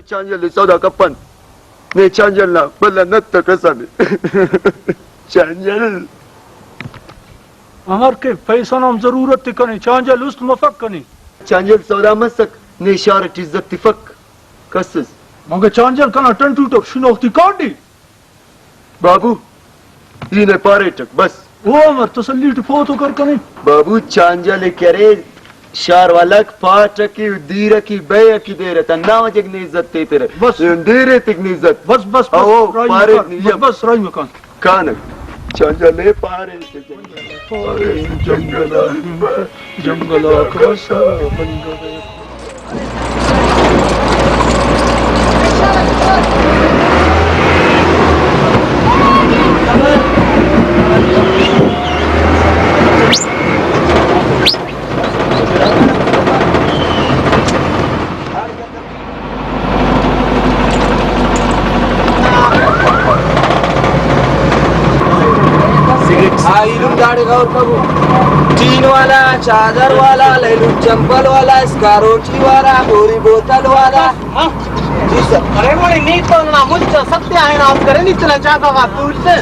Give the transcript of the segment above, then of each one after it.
Changel sauda kapan. Ne Changel na balla natta kasani. Changel. अमर के पैसा नाम जरूरत कने चांजल उस्त मफक कने Changel sauda masak ne isharat izzat tifak kasas. मगे चांजल कना टंटू टक शुनोख्ती कांडी बाबू yine paretak bas. ओ अमर तसल्ली फोटो कर कने बाबू Changel करे शार वालक पाट की दीर की बे की देर तन्ना वजग ने इज्जत ते तेरे बस देरे तक ने इज्जत बस बस आओ पारे नहीं बस राई मकान कान Changel पारे जंगल जंगल आकाश बंद टीन वाला चादर वाला लेलू चंपल वाला स्कारोटी वाला गोरी बोतल वाला जी सर अरे वो नीत तो ना मुझसे सत्य है ना आप करे नीत ना चाहता का तू से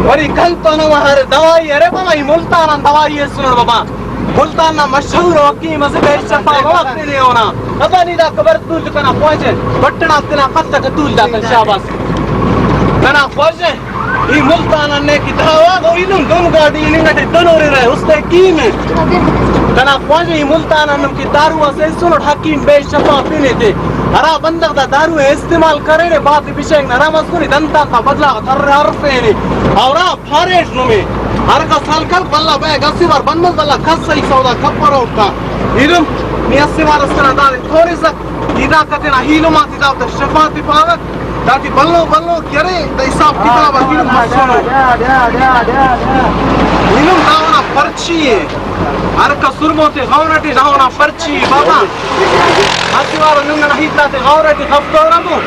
और कल तो ना हर दवाई अरे बाबा ये मुल्तान दवाई है सुनो बाबा मुल्तान ना मशहूर होकी मसे बेच चपा वक्त नहीं होना पता नहीं दा खबर तू कना पहुंचे पटना तना कब तक तू दा कल शाबाश कना पहुंचे ये मुल्तान ने की दवा वो इनुम दोनों गाड़ी इनगटे दोनों रहे उसके की में कना पहुंचे ये मुल्तान ने की दारू से सुनो हकीम बेच चपा पीने थे अरा बंदक दा दारू इस्तेमाल करे ने बात विषय न रामस को दंता का बदला थर हरफे ने और फारेश नो में हर का साल कल बल्ला बे गसी बार बंदल बल्ला खस सही सौदा खपर होता इदम नियसे वाला सना दाल थोड़ी सा इदा कते ना हीलो माती दाव त शफाती पावत ताकि बल्लो बल्लो करे द हिसाब किताब हिलो मसलो हिलो नावना पर्ची हर का सुरमोते गौरटी नावना पर्ची बाबा हसीवार नंगना हिताते गौरटी खफ्तोरमो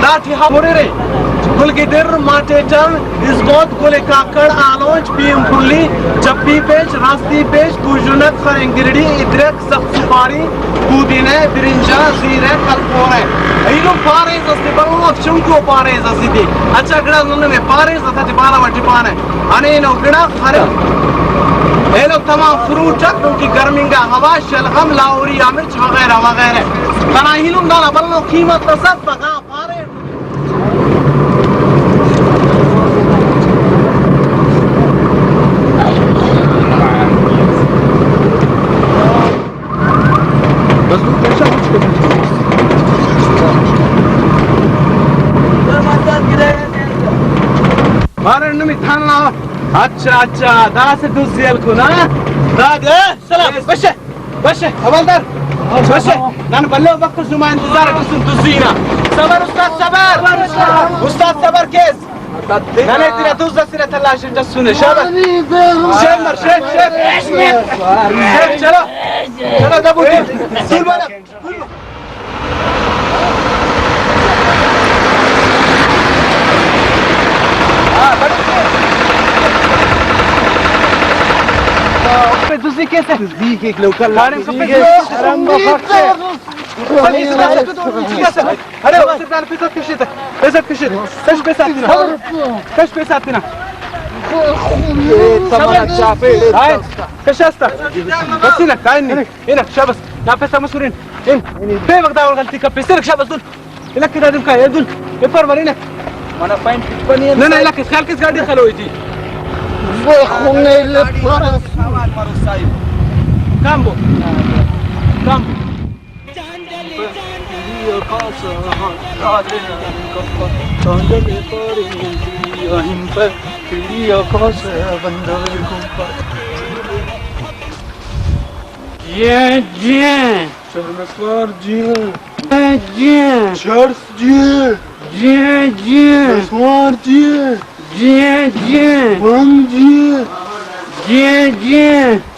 दाठी हमरे रे कुल की देर माटे चल इस बहुत कुले काकड़ आलोच पीएम कुली चप्पी पेच रास्ती पेच कुजुनक खरेंगिरडी इद्रक सख्सुपारी पुदीने बिरिंजा जीरे कलपोरे इनो पारे जस्ते बल्लो चुंको पारे जस्ती अच्छा गड़ा नन्ने में पारे जस्ते बाला वटी पाने अने नो गड़ा खरे ये लोग तमाम फ्रूट उनकी गर्मी का हवा शलगम लाहौरी मिर्च वगैरह वगैरह तना हिलूम दाना बल्लो कीमत तो सब बगा पारे अच्छा अच्छा दास दुसियल को ना दाद सलाम बशे बशे हवलदार बशे नान बल्ले वक्त जुमा इंतजार कुसुम दुसीना सबर उस्ताद सबर केस नाने तेरा दूसरा सिरा तलाश जस सुने शाबाश शेख चलो चलो दबूटी सुन वाला तुझे कैसे ज़ीक एक लोकल लाने सब पे शर्म बख्शे अरे उसे पैसा किसे कश पैसा देना तमाम चापे कश asta बसना काइन هنا شابس لا पैसा مسؤولين इन पे वक्त और गलती का पैसे रक्षा बस لك كده دم كاي دول يفرمر هنا وانا فاين بني لا لا لك خال كيس गाड़ी خلويتي خونے لپارس Cambo. Cambo.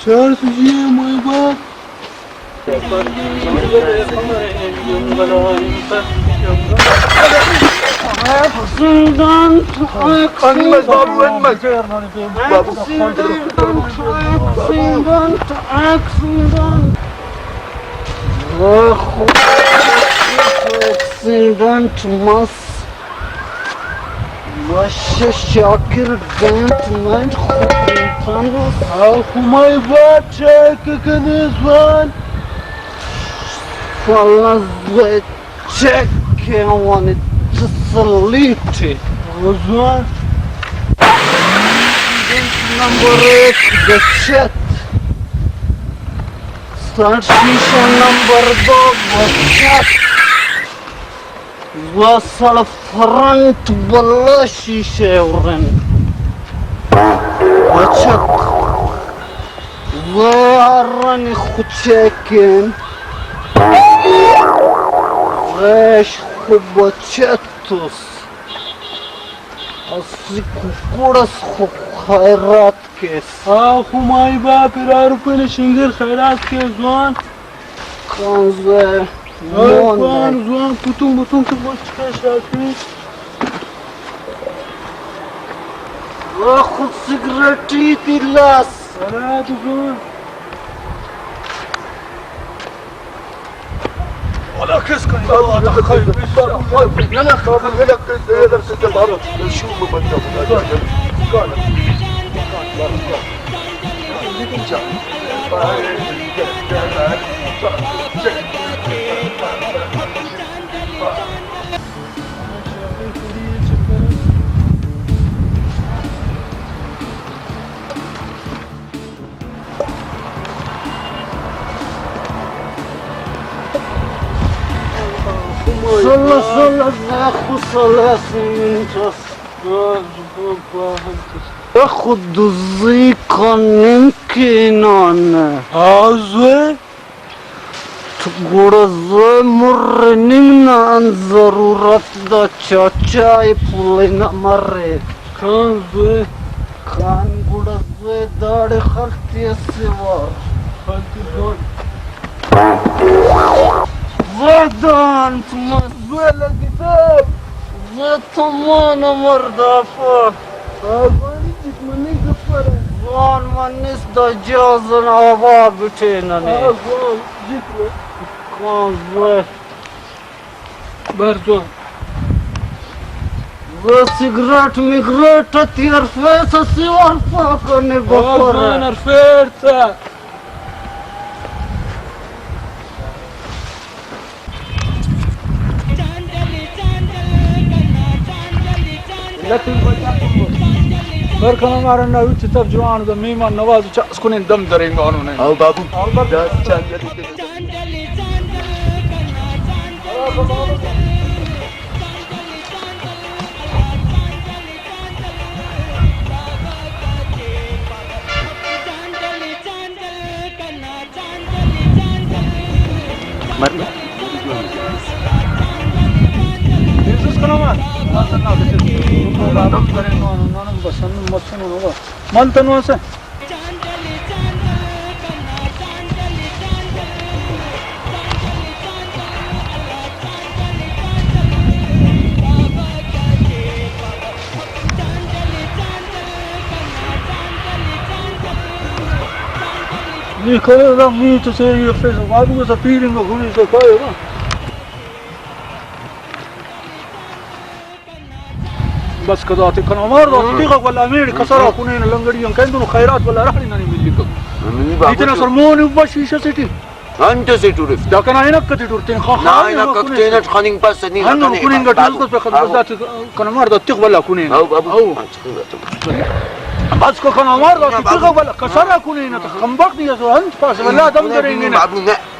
Charles ji my God accident accident mas başı Şakir Gentman Tanrı Kumay var çekiniz var. falan ve çekke onu tsaliti. O zaman Number 8 geçet. Station number 2 geçet. Vasal front bala şişe uğran. Geçet. Ve arani kuçekin. Ve şubaçetus. Asi kukuras khairat kes. kumay ba pirar pene şingir khairat ke zuan. Kanze. Zuan zuan kutum ki boş çıkaşaki. Ve khud sigareti tilas. Salat zuan. Ola kız kay. Allah kay. يلا خلاص يلا يلا ست بابا شوف بدنا قال Salla zakhu salasin tas. Khud zikan yumkinan. Azwe. Gurze murningan zarurat da çaçay pulina marre. Kanzwe. Kan gurze dade khaltiyasi var. Halti zuan. Vedan tmazwela kitab. Vetamana mardafa. Agani jitmani gafara. Zwan manis da jazan ava bitenane. Azwan zikre. Kanzwe. Barzuan. Ve sigaret migret atiyar fesa sivar fakane Azwan gafara. arferta. بركنا مارنا وتتف جوان ذا ميما نواز تسكن دم درين قانون او بابو ده چند مرنا Yesus kanaman. Dam درين قانون نان بسن مچن نوا. من تنوا سے ni kaya da mi to say your face babu ko sa feeling ko guni se kaya na بس كذا كانوا مرضى تيغا ولا امريكا صار كونين لنغريون كانوا خيرات ولا راح لنا نملكم ديتنا صرموني وبشيشه سيتي انت سيتورف دا كان هنا كتيرتين خا لا انا كنت خانين بس ني هن كونين قتل بس بخدات كانوا مرضى تيغ ولا كونين او بابو بس كانوا مرضى تيغا ولا كسر كونين خمبقني يا زو انت باس ولا دم درين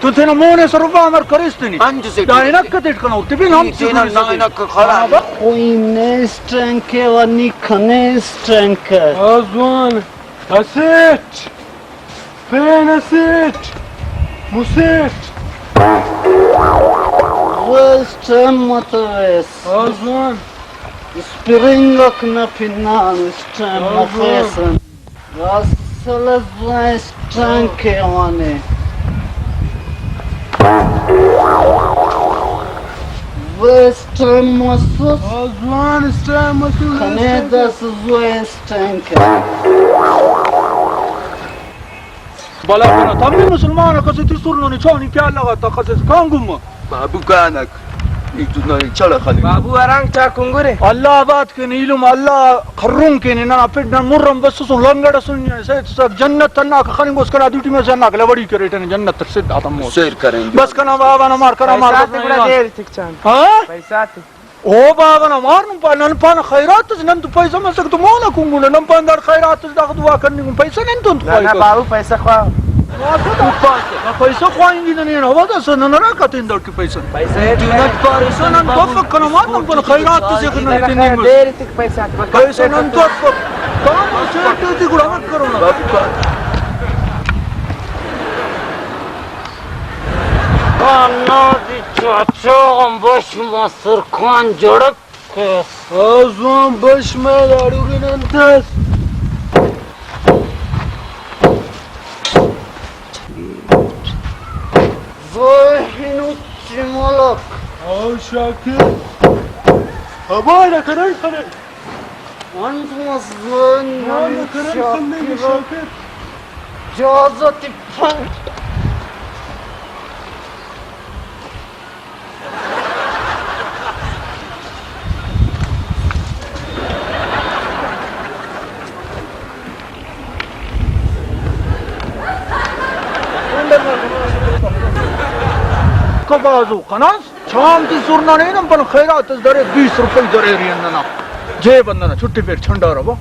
تنتنا مون صرفا امر كريستني انت سيتورف دا هنا كتير كانوا تبين هم انا خلاص Oyne strenke ve nikane strenke. أزوان أسيت فين أسيت مسيت Ve stremmatves. أزوان Springak na pinan stremmatvesen. Vassala ve strenke vane. Ve stremmasus. أزوان استعمل Kanedas ve strenke. بلا كنا تمي مسلمان كسيتي سرنا نشاني كيا لغا تخصص كانغم بابو كانك चला खाली बाबू अरंग चा कुंगुरे अल्लाह आबाद के नीलुम अल्लाह खर्रुम के ना फिर मुर्रम बस लंगड़ सुन से जन्नत तन्ना खनी बस करा ड्यूटी में से ना लवड़ी करे टने जन्नत से आदम शेर करेंगे बस कना बाबा ना मार करा मार हां पैसा ओ बाबा ना मार नन पान खैरात नन तो पैसा में सकतो मोना कुंगुले नन पान दर खैरात दा दुआ करने को पैसा नन तो ना बाबू पैसा खा पैसा खोएंगे नहीं हवा तो सुन ना का तीन दर की पैसा पैसा पैसा नन तो फकना मार नन पान खैरात से करने नहीं देर तक पैसा पैसा नन तो काम से तो गुड़ा मत करो ना Anadi çocuğum başıma sırkan cırık kız. Ağzım başıma daruginin tez. Zohin uçmalak. Aa Şakir. Habara karar karar. Antumazın Habara karar karar Şakir. Cazat ipan. कबाजू खनास शांति सुरना नहीं ना पर खैरात दरे 20 रुपए दरे रियन्ना जे बंदना छुट्टी पे ठंडा रहो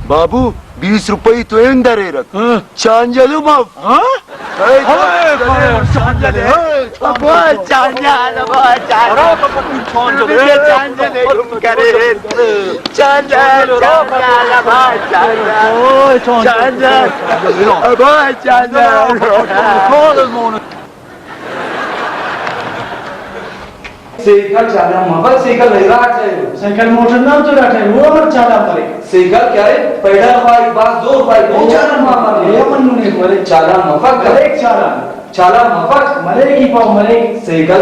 बाबू 20 रुपए तो अंदर रख चांजलू माफ हां चांजले साइकिल चाला मगर साइकिल नहीं रात है साइकिल मोटर ना तो रात है वो मत चाला पड़े साइकिल क्या है पैडल बाइक बस दो बाइक दो चाला मार ये मन्नू ने बोले चाला मफक एक चाला मफक मरे की पाव मरे साइकिल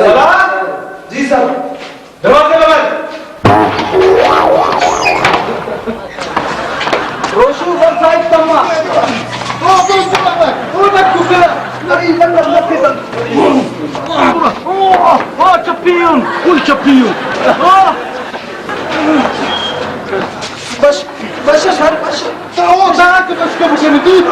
जी सर दरवाजे बंद रोशू वन साइड तम्मा ओ मत कुफे नहीं बंद मत champion full champion बस सर बस تعال تعال بس كيف عشان دود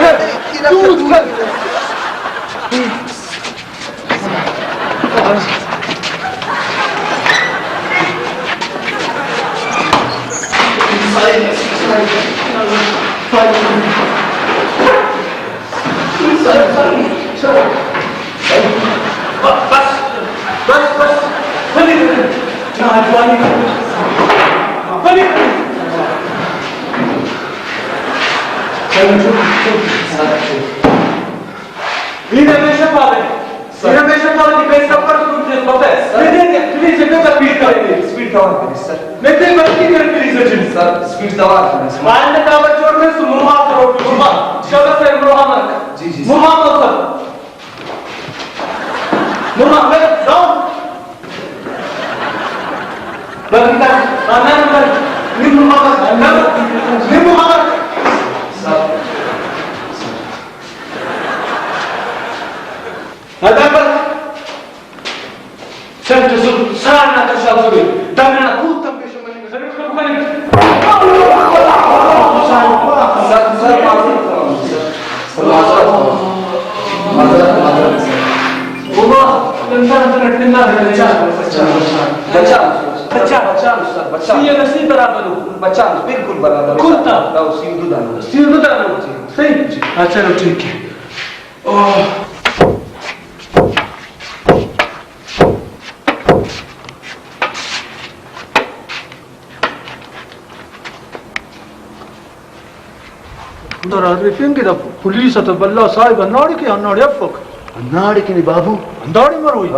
बिल्कुल बराबर अच्छा ठीक है da polisa ta balla sahiba annadi ki annadi appok अन्नाड़ की नहीं बाबू annadi maroi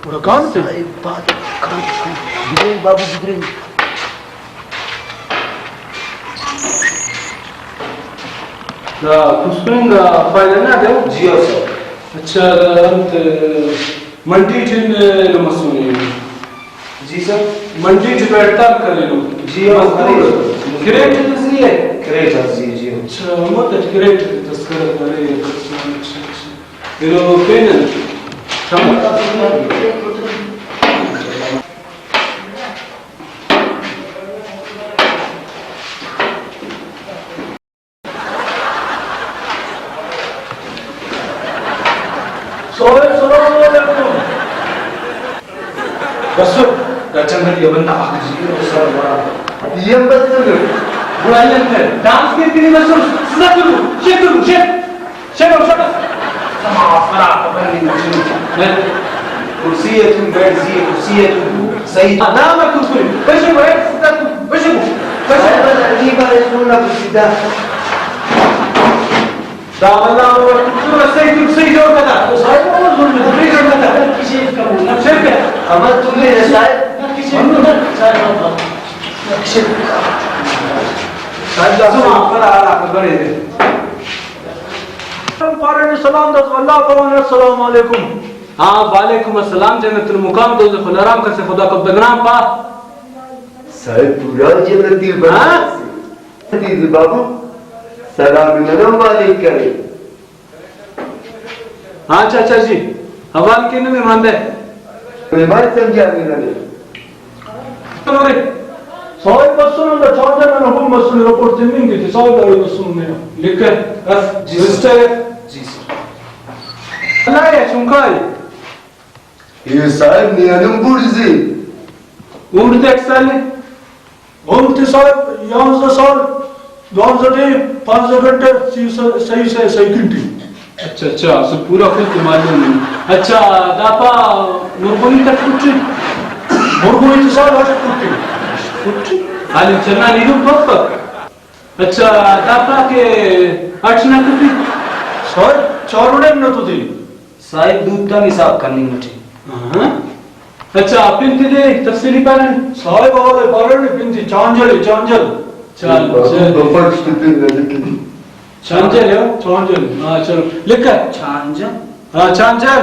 pura kan te बात गिरे बाबू गिरे da kusminga fayda na da जी हाँ सर अच्छा अंत मंडी जिन मसूनी जी सर मंडी ज बैठता करे लो जी हाँ ग्रेट है ग्रेट जी जी अच्छा मत ग्रेट तस्करा करे Pero pena. बस गचंगल ये बंदा आखिरी सर बड़ा ये बस बुलाइए फिर डांस के तीन बस सुना करो शेक समाफरा खबर नहीं मुझे कुर्सी है तुम बैठ सी कुर्सी है तुम सही ना मैं कुर्सी बैठो बैठ सीधा तुम बैठो नहीं बारे सुनना सीधा दावला और तुम सही जोर का तो साहब को सुन ले सही जोर का किसी का बोलना शेक है अब तुम्हें रसायन किसी समाफरा आला खबर है सलाम दस अल्लाह अस्सलाम वालेकुम। हाँ वालेकुम अस्सलाम जन्नतुल मुकाम दो खुदाराम का से खुदा को बदनाम पा साहब पूरा जन्नती बना दीदी बाबू सलाम नरम वाले करे हाँ चाचा जी हवाल के में मानदे मैं समझा नहीं तुम्हारे साहब बसुन दा चार्जर में हम बसुन रिपोर्ट नहीं की थी साहब दाई बसुन में लिख कर रजिस्टर जी सर अल्लाह या चुंकाई ये साहब नियम बुर्जी उम्र देख साल हम थे साहब यहाँ से साल 5 घंटे सही घंटे अच्छा सो पूरा खुद के मालूम नहीं अच्छा दापा मुर्गोनी तक कुछ मुर्गोनी तो साल आज कुछ हाल चलना नहीं रूप पक अच्छा दापा के अर्चना कुछ साहब चारों ने न तो थी साहिब दूध का हिसाब करनी मुझे अच्छा पिंती दे तफसीली पालन साहब वाले बारण पिंती चांजल चांजल हाँ चलो लिख कर चांजल हाँ चांजल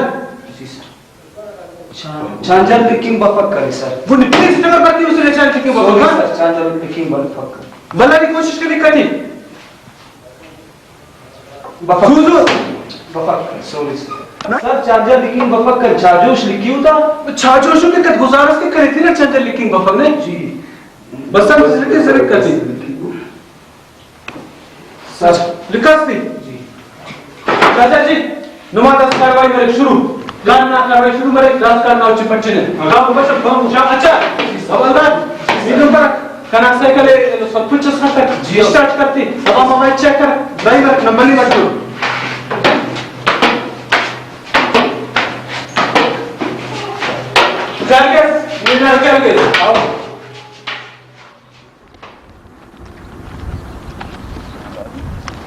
चांजल लिखिंग बफक करे सर वो प्लीज नंबर पर उसे चांजल लिखिंग बफक सर चांजल लिखिंग बफक बल्ला की कोशिश करनी बफक बफक सॉरी सर चार्जर लिखिंग बफक कर चार्जोश लिखी होता चार्जोश के कद गुजारिश के करे थी ना चार्जर लिखिंग बफक ने जी बस हम इसके जरूर करती सर लिखा थी जी चाचा जी नुमाइंदा कार्रवाई मेरे शुरू गाना कार्रवाई शुरू मेरे रात का नाव चिपटने काम बस काम अच्छा हवलदार मीनू पर कना साइकिल सब कुछ स्टार्ट करती अब मोबाइल चेक कर ड्राइवर नंबर नहीं बटो करके आओ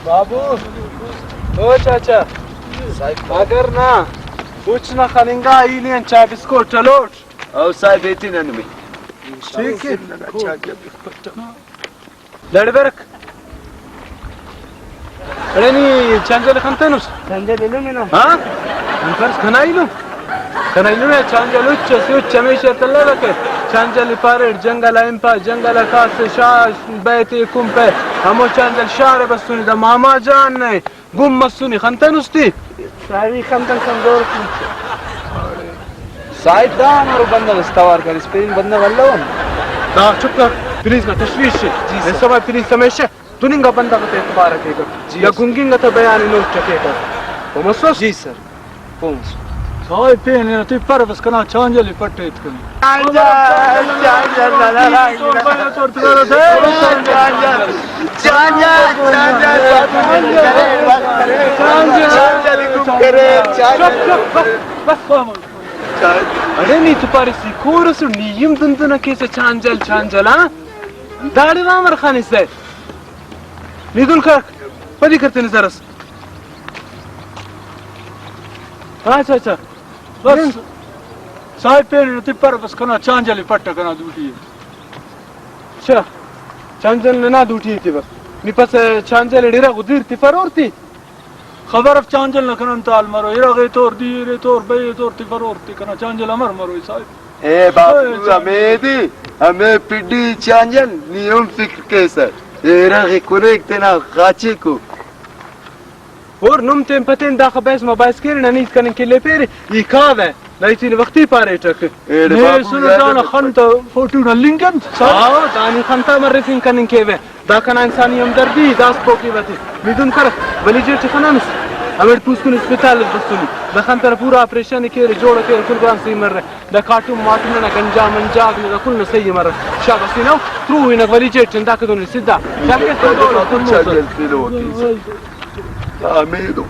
बाबू ओ चाचा अगर ना कुछ ना खानेगा इलियन चाय बिस्कुट चलो और साहब बेटी नन में ठीक है लड़बरक अरे नहीं चांजल खंतनुस चांजल ले लो हां अंफर्स खनाइलो खनाइलो चांजल उच्च हमेशा तल्ला रखे चांजल पारेड जंगल इंपा जंगल खास शाह बैती कुंपे हमो चांजल शार बसुनी दा मामा जान नहीं गुम मसुनी खंतनुस थी सारी खंतन कमजोर साइड दा हमारो बंदा दस्तवार कर स्पेन बंदा वल्लो ना चुप कर प्लीज ना तशवीश है सब प्लीज हमेशा तुनिंगा बंदा को एतबार रखेगा या गुंगिंगा तो बयान नोट चकेगा पोमसो जी सर पोमस साई पेन ने तो पर बस कना चांजली पट्टे इतकन चांजल अरे नहीं तुम्हारी सिकोरस नियम दंदना कैसे चांजल हाँ दाढ़ी रामर खाने से निदुल कर पदी करते नजरस अच्छा बस साई पेन ने पर बस कना चांजली पट्टा कना दूटी अच्छा चांजल ने ना दूटी थी बस निपस चांजल डिरा गुदीर थी पर और थी खबर अब चांजल न कना ताल मरो इरा गए तोर दी रे तोर बे तोर थी पर और थी कना चांजल अमर मरो साई ए बाबू हमें पिड्डी चांजल नियम फिक्र के सर एरा कोनेक्ट ना खाची को और नुम तेम पतेन दा खबैस मोबाइल स्क्रीन नहीं कने के ले फिर ये कावे लाइटिन वक्ती पारे टक ने सुन दाना खंत फोटो न लिंकन हां दानी खंता मरसिन कने के वे दा कना इंसानी हमदर्दी दास पोकी वती मिदुन कर वली जे खनानस हमें पूछकुन अस्पताल बसुनी दखन तर पूरा ऑपरेशन के जोड़ के कुल ग्राम सही मर रहे द काटू माटू ना गंजा मंजा ने कुल न सही मर शाबाश नो ट्रू इन वली जेट चंदा के दोन सीधा जाके तो تشجل في الوكيل حميدو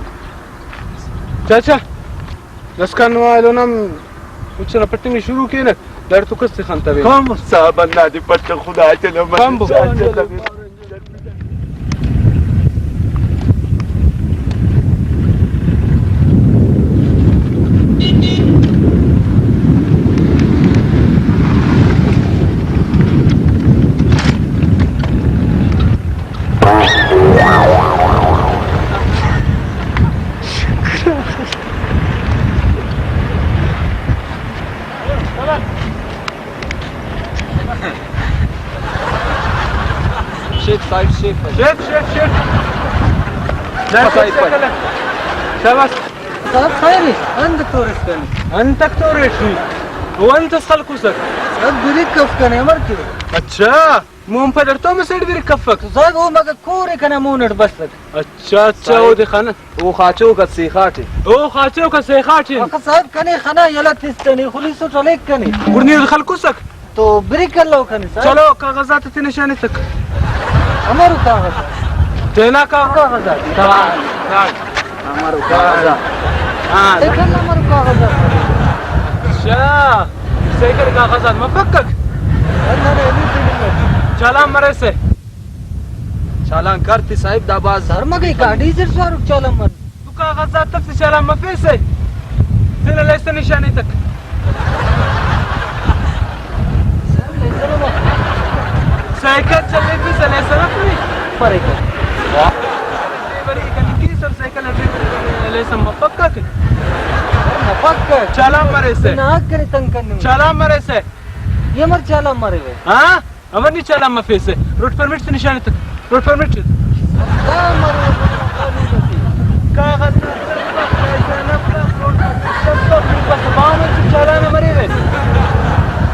चाचा दस्कन वालों ना कुछ ना पट्टी में शुरू किए ना डर तो किससे खानता है كم صاحب النادي فتح خدا عجله ما كم शेख साइड शेख शेख शेख शेख शाबाश صاحب خيري عندك تورس كان انت تورشني وانت خلقوسك صاحب بريك كف كان يا مركب अच्छा मुंह पर तो मैं सेट भी कफक صاحب هو مگا كوري كان مونر بس अच्छा अच्छा वो दिखाना वो खाचो का सीखाटे ओ खाचो का सेखाटी صاحب كان خنا يلا تستني خليصو عليك كان गुरनी खलकुसक तो ब्रेक कर लो खाने साहब चलो कागजात ते निशाने तक हमारो कागज तेना का कागज हमारो काजा हां देखना हमारो कागज अच्छा सेकर कागजात मफकक अरे चला मरे से चालान करती साहिब दाबाज सर मगे गाड़ी से स्वारूक चला मत तू कागजात तक से चला मफे से तेरे लेसे निशाने तक साइकिल चलने की चले सड़क में पर एक बड़ी कनिकी सर साइकिल ले सम पक्का के पक्का चला मरे से ना करे तंग करने चला मरे से ये मर चला मरे वे हां अमर नहीं चला मफे से रोड परमिट से निशाने तक रोड परमिट कागज चला ना मरे वे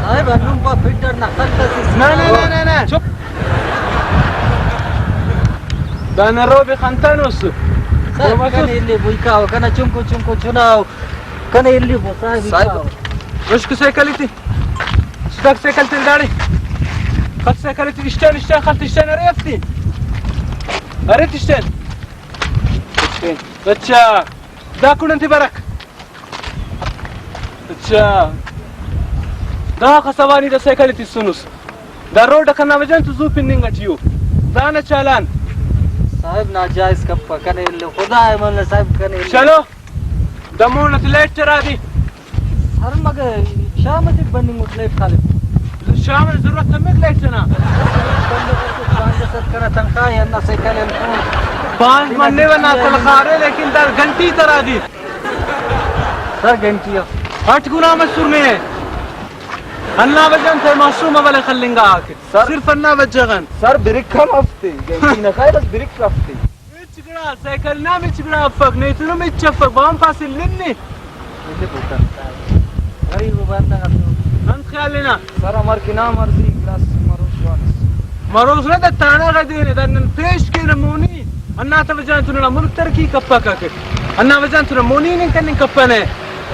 साहब अनुम पा फिटर ना करता ना ना ना ना ना चुप दाना रोबी खंतानोस كان اللي بويكاو كان چونكو چونكو چناو كان اللي بو साहिब وش سيكلتي اشتاق سيكلتي الداري خد سيكلتي اشتان اشتان خدت اشتان عرفتي عرفت اشتان अच्छा دا كون انت برك अच्छा دا خسواني دا سيكلتي سونوس دا روड كنا وجن تو زو پيننگ اٹيو دانا چالان صاحب ناجائز کپا كان اللي خدا ہے من صاحب كان اللي चलो دمونة ليتر هذه سر مگه شامت بني مطلب خالد شامل ضرورت تمك ليتنا كان تنخواہ ہے نہ سیکل पांच महीने बना तलखारे लेकिन दर घंटी तरह दी सर घंटी 8 गुना मशहूर में है अन्ना वजन थे मासूम वाले खल्लेंगा आके सिर्फ अन्ना वजगन सर ब्रिक कम हफ्ते गंती ना खाए बस ब्रिक हफ्ते चिकड़ा साइकिल ना में चिकड़ा अफक नहीं तो में चफक बाम फासिल लेने اللي بوتان غريب باندا انت خيال لنا सर हमार की ना मर्जी क्लास मरोज वानस مروز لا تانا غدير ده فيش كده موني अन्ना توجان تنا ملك تركي كفاك आके अन्ना وجان تنا موني नहीं करने कपने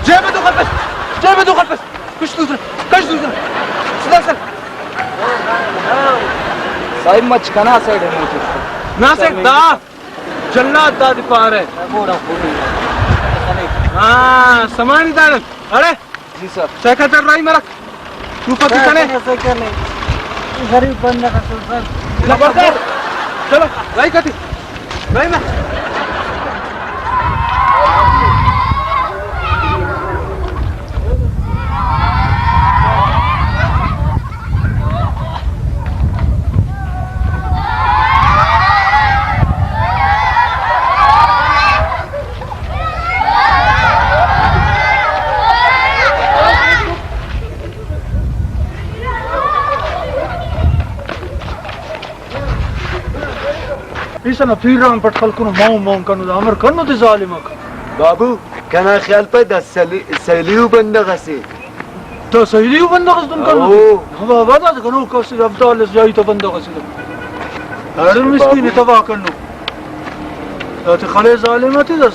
جيب दो خلف कुछ दूसरा सदा साहिब मच कना साइड है मुझे ना सकता जल्लाद दाद पार है मोड़ा फूली हाँ समानी दाल अरे जी सर सेक्रेटरी राई मरक तू पति चले सैकल गरीब बंदा का तो सर जबरदस्त चलो राई कति राई में إيشنا فيران بتخل كونو ماو كانوا عمر كانوا تظالمك بابو كان خيال بدا سيليو بندغسي تو سيليو بندقس دون كانوا أوه. هو بعد كانوا كوسي أفضل جاي تو بندقس هذا المسكين تبع كانوا لا تخلي ظالمتي ده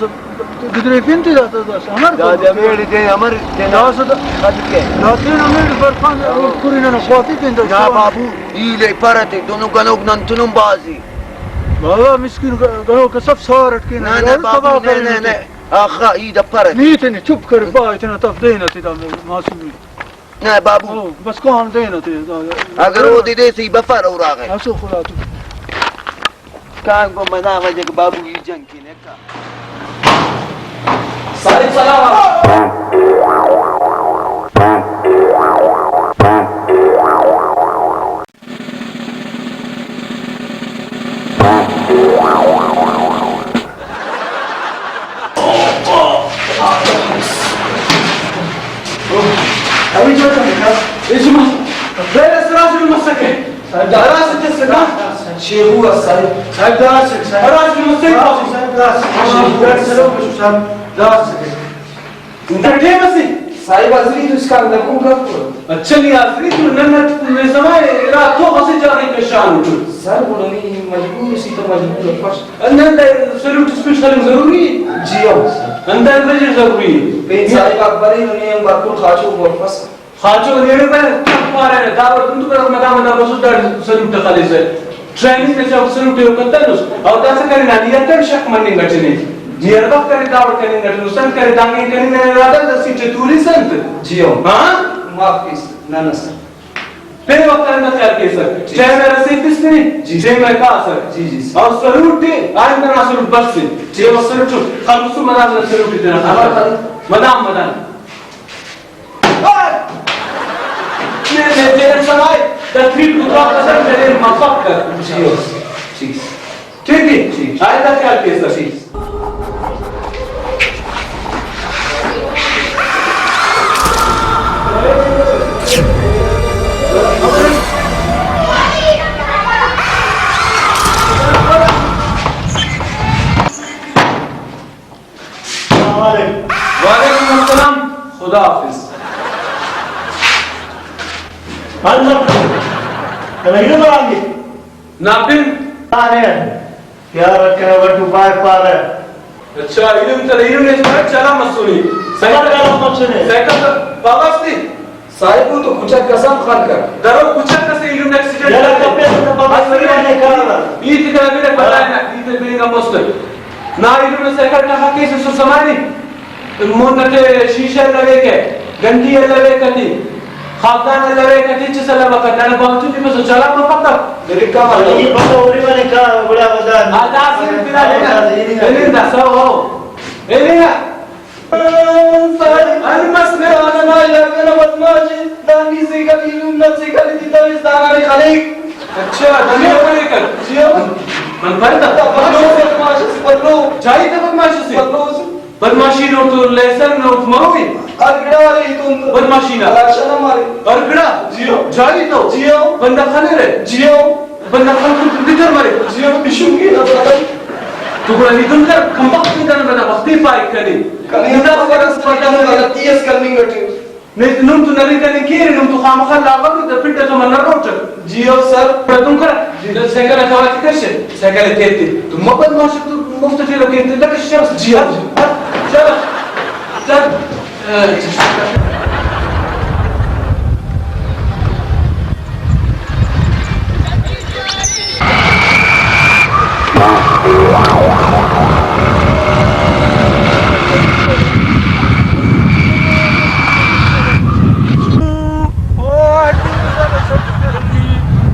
Gidre pinti da samar. Da meri de amar de Nasıl da hadike. Latin Amerika farkan kurina na kwati pinti. Ya babu ile parate dono ganok nantunum bazi. Baba miskin gano ka sab sar atke Na na babu ne akha ida parate. नीतनी चुप कर बा इतना तब देना थी तब मासूम ना बाबू बस कौन देना थी अगर वो दे दे सी बफर और आ गए असो खुदा तू कान को मना वजह के बाबू ये जंग की ने का सारे सलाम अभी जो था इसमें पहले सराज में मसके दारा से सका शेहू सारे साहब दारा से सराज में मसके साहब दारा से दारा चलो कुछ साहब दारा से इंटरटे मसी साहिब असली तो इसका अंदर कौन का अच्छा नहीं आखिरी तू नन्नत में समय रात को बसे जाने के शान तू सर बोलनी मजबूर सी तो मजबूर फर्स्ट अंदर सैल्यूट स्पेशल जरूरी जियो अंदर वजह जरूरी बे साहिब अकबर ने हम बात को खाचो वापस खाचो नेरे में मारे दावर तुम तो कर मदा मदा बस उधर सैल्यूट खाली से ट्रेनिंग में जब सैल्यूट हो करता है और दास करे ना दिया कर शक मन नहीं गचने जियर वक्त करे दावर करे ना नुसन करे दांगे करे ना राधा दसी चतुरी संत जियो हां माफ कीजिए ना ना सर फिर वक्त करना ख्याल के सर चाहे मेरा से किस ने जी से मैं कहा सर जी जी और सैल्यूट आज मेरा सैल्यूट बस से जे वो सैल्यूट खालसू मदा सैल्यूट देना हमारा मदाम मदाम ने तेरे समाय तकरीब को कसर मेरे मफक्कर जियो ठीक ठीक है ठीक। आए तक ख्याल के सर ठीक वालेकुम अस्सलाम खुदा हाफिज नापिन क्या रखे बटू पाए पार है अच्छा इल्म ने इसमें चला मसूली साइकिल बाबास्ती साहिब को तो कुछ कसम खान कर दरो कुछ कसे इल्म ने एक्सीडेंट ईद का मेरे बताया ना ईद मेरे का मुस्लिम ना इल्म ने साइकिल का हक है सो समानी मोन के शीशे लगे के गंदी लगे कती खादान लगे कती चला वक्त ना बावजूद भी बस चला तो पक्का मेरे का मतलब ये बड़ा उरी वाले का बड़ा बदा आजा से तेरा लेना दसो हो एलिया المسنا انا ما يركنا بطماجي داني से कभी उम्मत से कभी दिता इस दागाने खाली अच्छा दुनिया बने कर जियो मन पर तब बदमाशी से बदलो जाई तब बदमाशी से बदमाशी नो तो लेसन नो मरोगे अरगड़ा वाली तुम बदमाशी ना लाशना मारे अरगड़ा जियो जाई तो जियो बंदा खाने रे जियो बंदा खाने तुम दिखर मारे जियो बिशुंगी ना तो बोला निकल कर कंपक निकल बना वक्ती पाई करी कलिंदा वगैरह स्पर्धा में गलतियां करनी घटी नहीं तुम तो नरी करने की रे तुम तो खामखा लागा तो फिर तो मन रोट जियो सर पर तुम कर साइकिल हवा की कैसे साइकिल देते तुम मत माश तो मुफ्त के लोग कहते लग शब्द जियो चल चल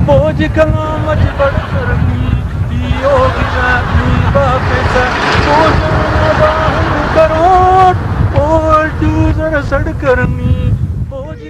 मौज कमा मज बड़ करनी पियो बिना नी बापे सा करोड़ और दूसर सड़ करनी मौज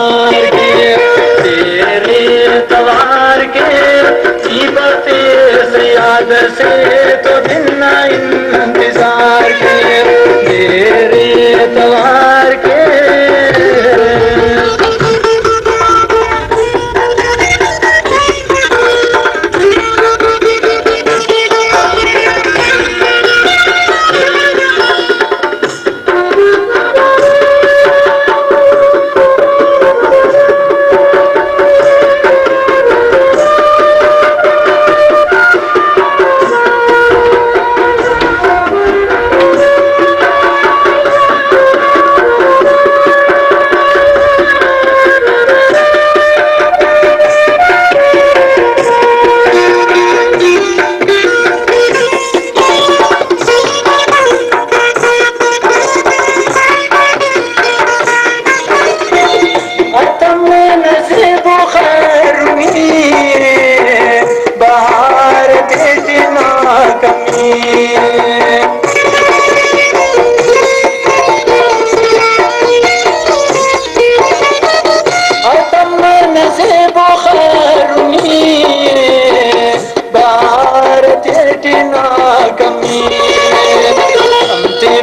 तवार के तेरे तवार के कीमते से याद से तो दिन ना इंतजार के तेरे तवार के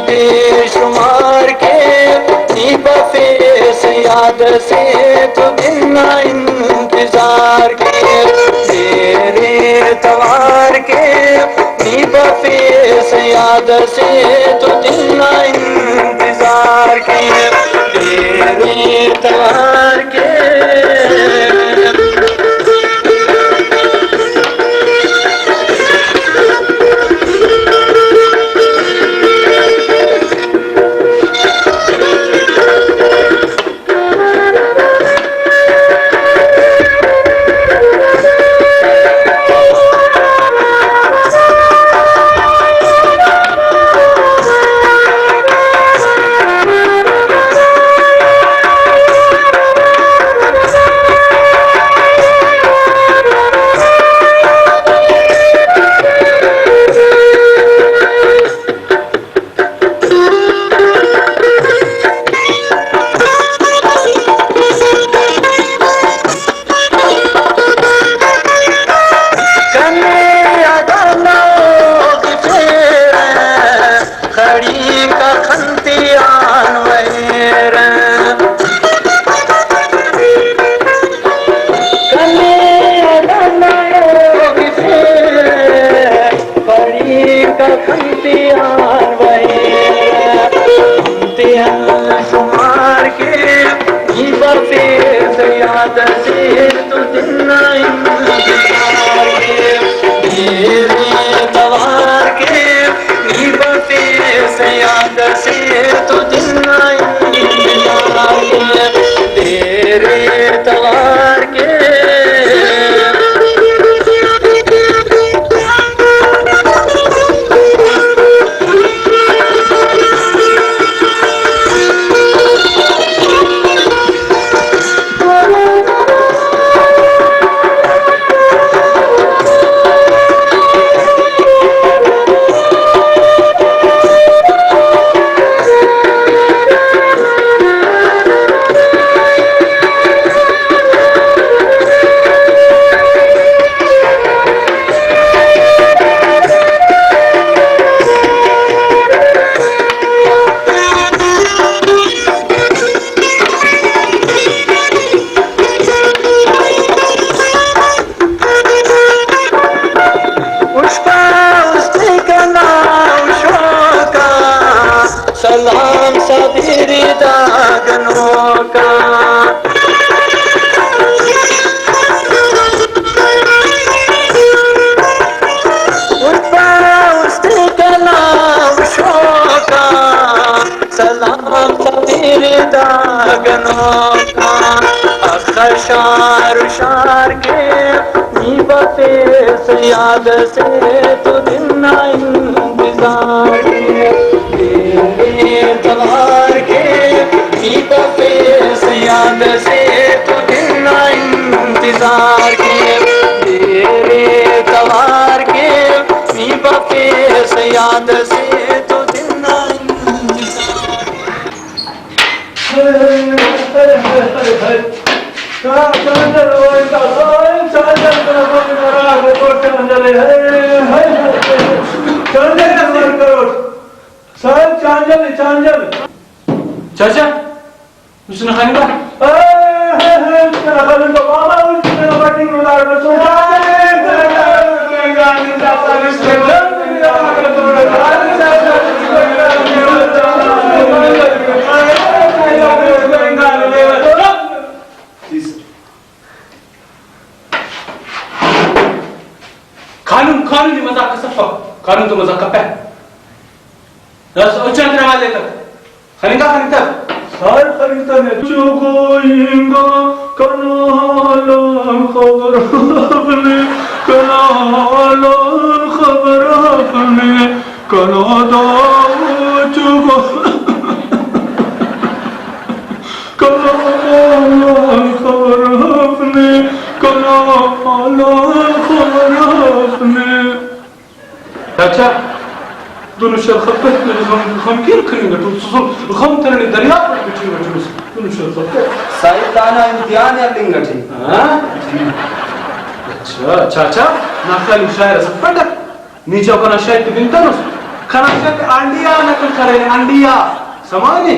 बेशुमार के बफे से याद से तो दिन ना इंतजार के तेरे तवार के बफे से याद से तो दिन ना इंतजार के तेरे तवार के शुमार के बफे से याद से तो दिन ना इंतजार के तेरे तवार के बफे से याद से तो दिन ना इंतजार के तेरे तवार के सलाम सबीरी दागनों का उसके नाम शोका सलाम सबीरी दागनों का अखशार शार के बफे से याद से तो दिन ना इंतजार तवार के बफे से याद से तो दिन ना इंतजार के तेरे तवार के बफे से याद से तो दिन ना इंतजार चाचा उसने खाने का कानून की मजाक का सफा कानून तो मजाक का पै दस उच्चारण वाले तक खरीदा खरीदा सार खरीदा ने जो गोइंगा कनालो खबर अपने कनालो खबर अपने कनादा चुगो कनालो खबर अपने कनालो खबर अपने अच्छा दोनों शहर खपत हम क्या करेंगे तो हम तेरे दरिया पर बिछे बैठे दोनों शहर खपत साहिब दाना इम्तिहान या लिंगठी हाँ अच्छा चाचा नाखल शायर सपड़ा नीचे को ना शायद बिनता ना खाना शायद अंडिया ना कुछ करे अंडिया समाने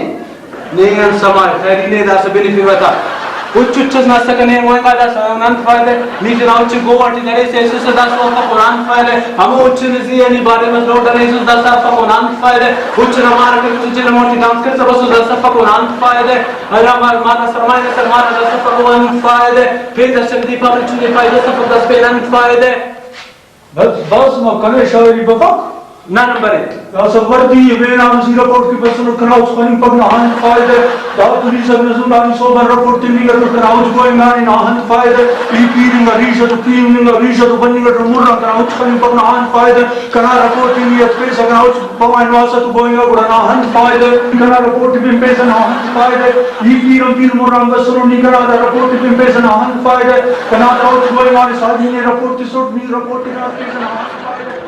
नहीं समाने खैरी ने दास बेनिफिट होता उच्च ना सकने मोय का दास अनंत फायदे नीचे ना उच्च गोवाटी दरे से दास वो का कुरान फायदे हम उच्च नसी यानी बारे में लोग दरे से दास का कुरान फायदे उच्च ना मार के उच्च ना मोटी डांस कर सब से दास का कुरान फायदे अरे माना सरमाए ने सरमाना दास का कुरान फायदे फिर दर्शन दीपा में चुने फायदे सब दास पे अनंत फायदे बस मो कने शायरी बाबा ना नंबर है दास वर्दी बेना मसी रिपोर्ट की पर्सनल क्राउच फनी पगना हन फायदे दातुरी सब ने सुनानी सोबर रिपोर्ट ती Miller crouch going on in हन फायदे ई पीरिंग रीशत पीरिंग रीशत बनिंग मुर्रा क्राउच फनी पगना हन फायदे कना रिपोर्ट ती मिलर पे क्राउच पवन वासत गोइंग गुडना हन फायदे कना रिपोर्ट ती पेसन हन फायदे ई पीर मुर्रा बसरो निकरा रिपोर्ट ती पेसन हन फायदे कना क्राउच गोइंग ऑन साजी ने रिपोर्ट ती सुट मी रिपोर्ट ती पेसन हन फायदे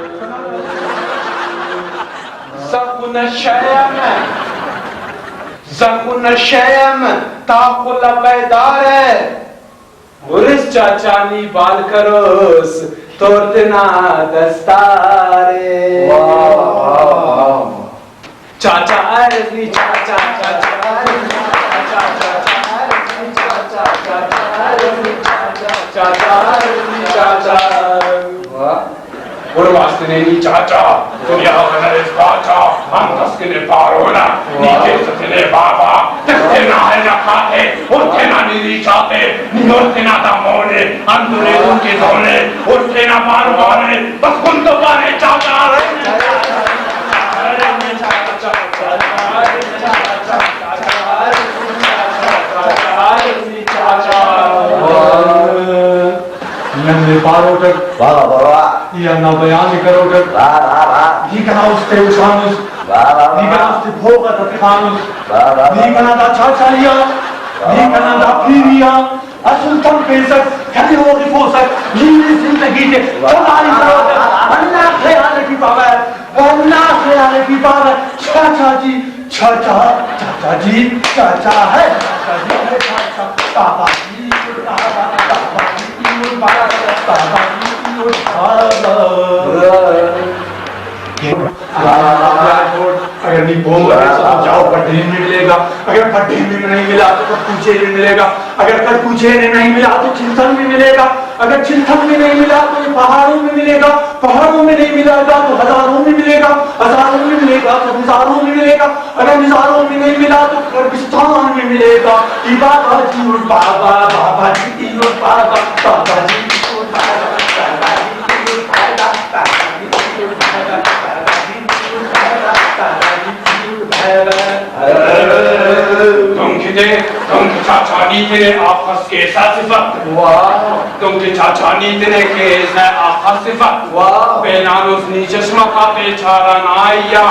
ज़कुन शयम ताकुल पैदार है उरिस चाचानी बाल करोस तोरतना दस्तारे चाचा अरली चाचा चाचा अरली चाचा चाचा अरली चाचा चाचा अरली चाचा चाचा अरली चाचा और वास्ते नहीं चाचा दुनिया बनरे चाचा हम तस्किने पारोना नीचे सतने बाबा तस्के ना है ना खाते उठे ना नीरी चाहते नियोते ना दामोने अंदुरे उनके धोने उठे ना पारोने बस कुन तो पाने चाचा नन्हे पारोटक वाह वाह या ना बयान करो टक वाह वाह वाह दी कना उसते उसानुस वाह वाह दी कना उसते भोगा तखानुस वाह वाह दी कना दा चाचालिया दी कना दा पीरिया असल तम पेसक खली हो की फोसक नीली जिंदगी के चलारी करो अन्ना ख्याल की पावर अन्ना ख्याल की पावर चाचा जी चाचा चाचा जी चाचा है चाचा जी है चाचा पापा जी पापा जी पापा अगर नहीं बोल तो जाओ पट्टी में मिलेगा अगर पट्टी में नहीं मिला तो पूछे में मिलेगा अगर कल पूछे में नहीं मिला तो चिंतन में मिलेगा अगर चिंतन में नहीं मिला तो पहाड़ों में मिलेगा पहाड़ों में नहीं मिलेगा तो हजारों में मिलेगा हजारों में मिलेगा तो हजारों में मिलेगा अगर हजारों में नहीं मिला तो कर्गिस्तान में मिलेगा बाबा जी और बाबा बाबा जी और बाबा बाबा जी तुम चाचा नी तेरे आफस के साथ सिफत वाह तुम चाचा नी तेरे के से आफस सिफत वाह बेनानुस नी चश्मा का बेचारा नाइया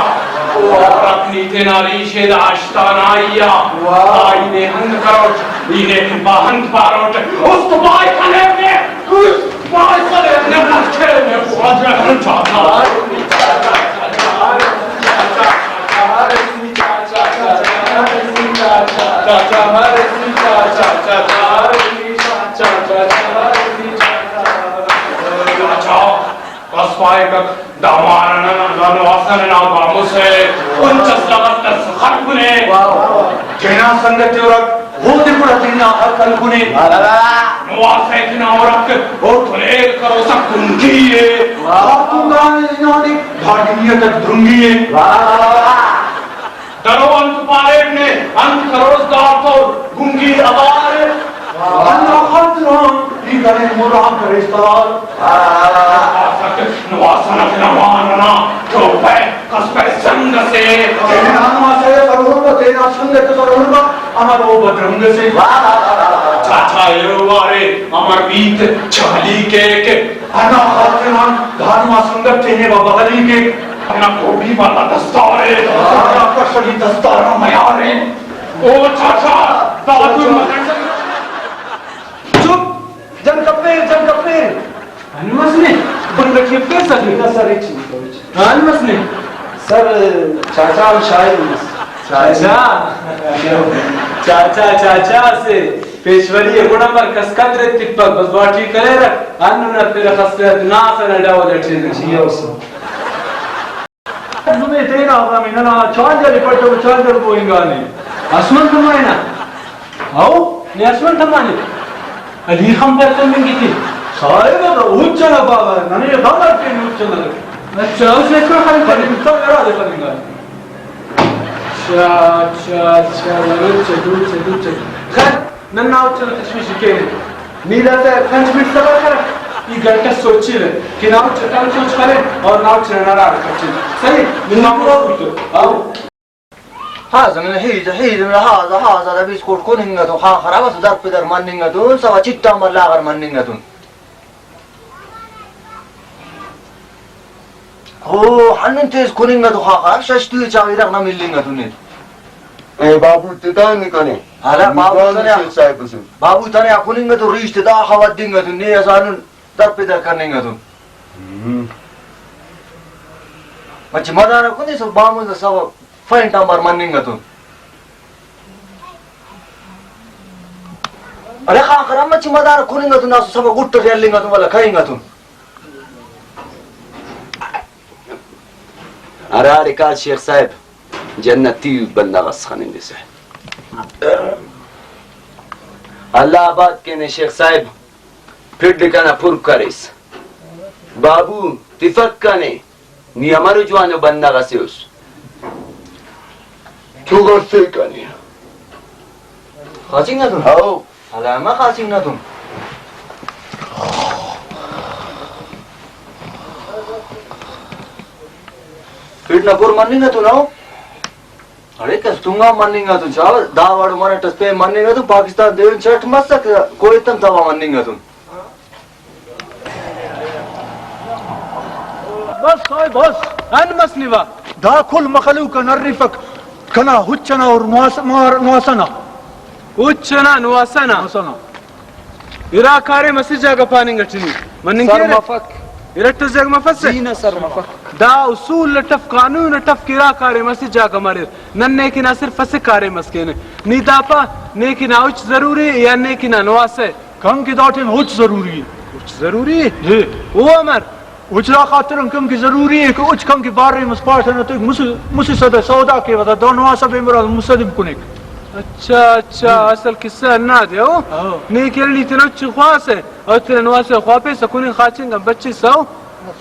और अपनी तेना रीशे दाश्ता नाइया वाह आईने हंद करोट इने बाहंद पारोट उस तो बाई खाने में उस बाई खाने में बच्चे में बहुत रहन चाहता चाचा हर चाचा चाचा साइक दामारना नवासना बामुसे उनचस लगतस खरकुने जेना संगतिरक होते पुरतिना हकलकुने नवासेतना औरक ओठले करो सकुंगीए आपुगाने नानी धाडियत धुंगीए दरोंत पारे ने अंत करोजदार तो गुंगी अबार अन्ना खतरन इगरे मुराम करेस्तार नवासना नवाना तो पे कसपे संग से नामा से करोड़ तेरा संग तो करोड़ अमर वो बदरंग से चाचा येवारे अमर बीत चाली के अन्ना खतरन धानमा संग तेने बबली के अन्ना कोबी वाला दस्तारे अन्ना कसली दस्तारा मयारे ओ चाचा दादू जन कपीर हनुमसने पण रखिए पैसा का सर एक चीज हनुमसने सर चाचा और शायद चाचा से पेशवरी गुण पर कसकत तिप्पक बस बाटी करे रख अन्न न तेरा खसरत ना सर डाव लटे जी उस तुम्हें तेरा होगा मैं ना चांजल पट्टो चांजल बोएंगा नहीं असमन कमाए ना आओ ने असमन कमाने अली हम पर तो मिल गई सारे का उच्चना बाबा नने बाबा के उच्चना अच्छा उसने क्या खाली कर तो लड़ा दे करेंगे अच्छा लगे खैर नन्ना उच्चना तशवीश के नीला से कंजबिट सभा कर ये घंटा सोची ले कि नाउ चटाल सोच करे और नाउ चरनारा करते सही मिलना पूरा आओ هذا من هيد من هذا لبيس كل كونينغتون خرابة ضرب بدر مانينغتون سوا چيتا مر لاغر مانينغتون هو حنن تيز كونينغتون خراب شاشتي چاوي رغنا ميلينغتون ए बाबू तितानी कने हाला साहेब बाबू तने كونينغتون ريشت دا خوات دينغتون ني اسانن ضرب بدر كنينغتون مچ مدار كوني سو بامو سوا فاين تامر مانينغتون अरे हाँ करा मच्छी मदार खुलेंगे तो ना सब गुट्ट रेलेंगे तो वाला खाएंगे तुम अरे अरे का शेख साहब जन्नती बंदा गस खाने से अल्लाह आबाद के ने शेख साहब फिर दिखाना पुर करेस बाबू तिफक्का ने नी हमारे जवानो बंदा गसे उस क्यों करते कने खासिंगा तुम आओ अलामा खासिंगा तुम फिर नपुर मन्निंगा तू ना अरे कस्तूंगा मन्निंगा तू चाव दावाड़ मारे टस्पे मन्निंगा तू पाकिस्तान देवन चट मस्त कोई तम तवा मन्निंगा तुम बस कोई बस अन मसनिवा दाखुल मखलूक नरिफक कना हुच्चना और नुआसना हुच्चना नुआसना इरा कारे मसिजा गपानिंग गटनी मनिंग सर मफक इरट जग मफस जीना सर मफक दा उसूल लटफ कानून लटफ किरा कारे मसिजा गमरे नन्ने की ना सिर्फ फस कारे मस्केने नी दापा ने की ना उच जरूरी या ने की ना नुआसे कम की दाटे में उच जरूरी है वो अमर उचरा खातिर कम की जरूरी है कि उच कम की बारे में स्पार्ट है तो मुझे सदा सौदा के बता दोनों सब मेरा मुसदिम कुने अच्छा असल किस्सा ना दे ओ ने केली तेनो चख्वास है और तेरे नवासे ख्वापे सकुनी खाचिंग बच्चे सो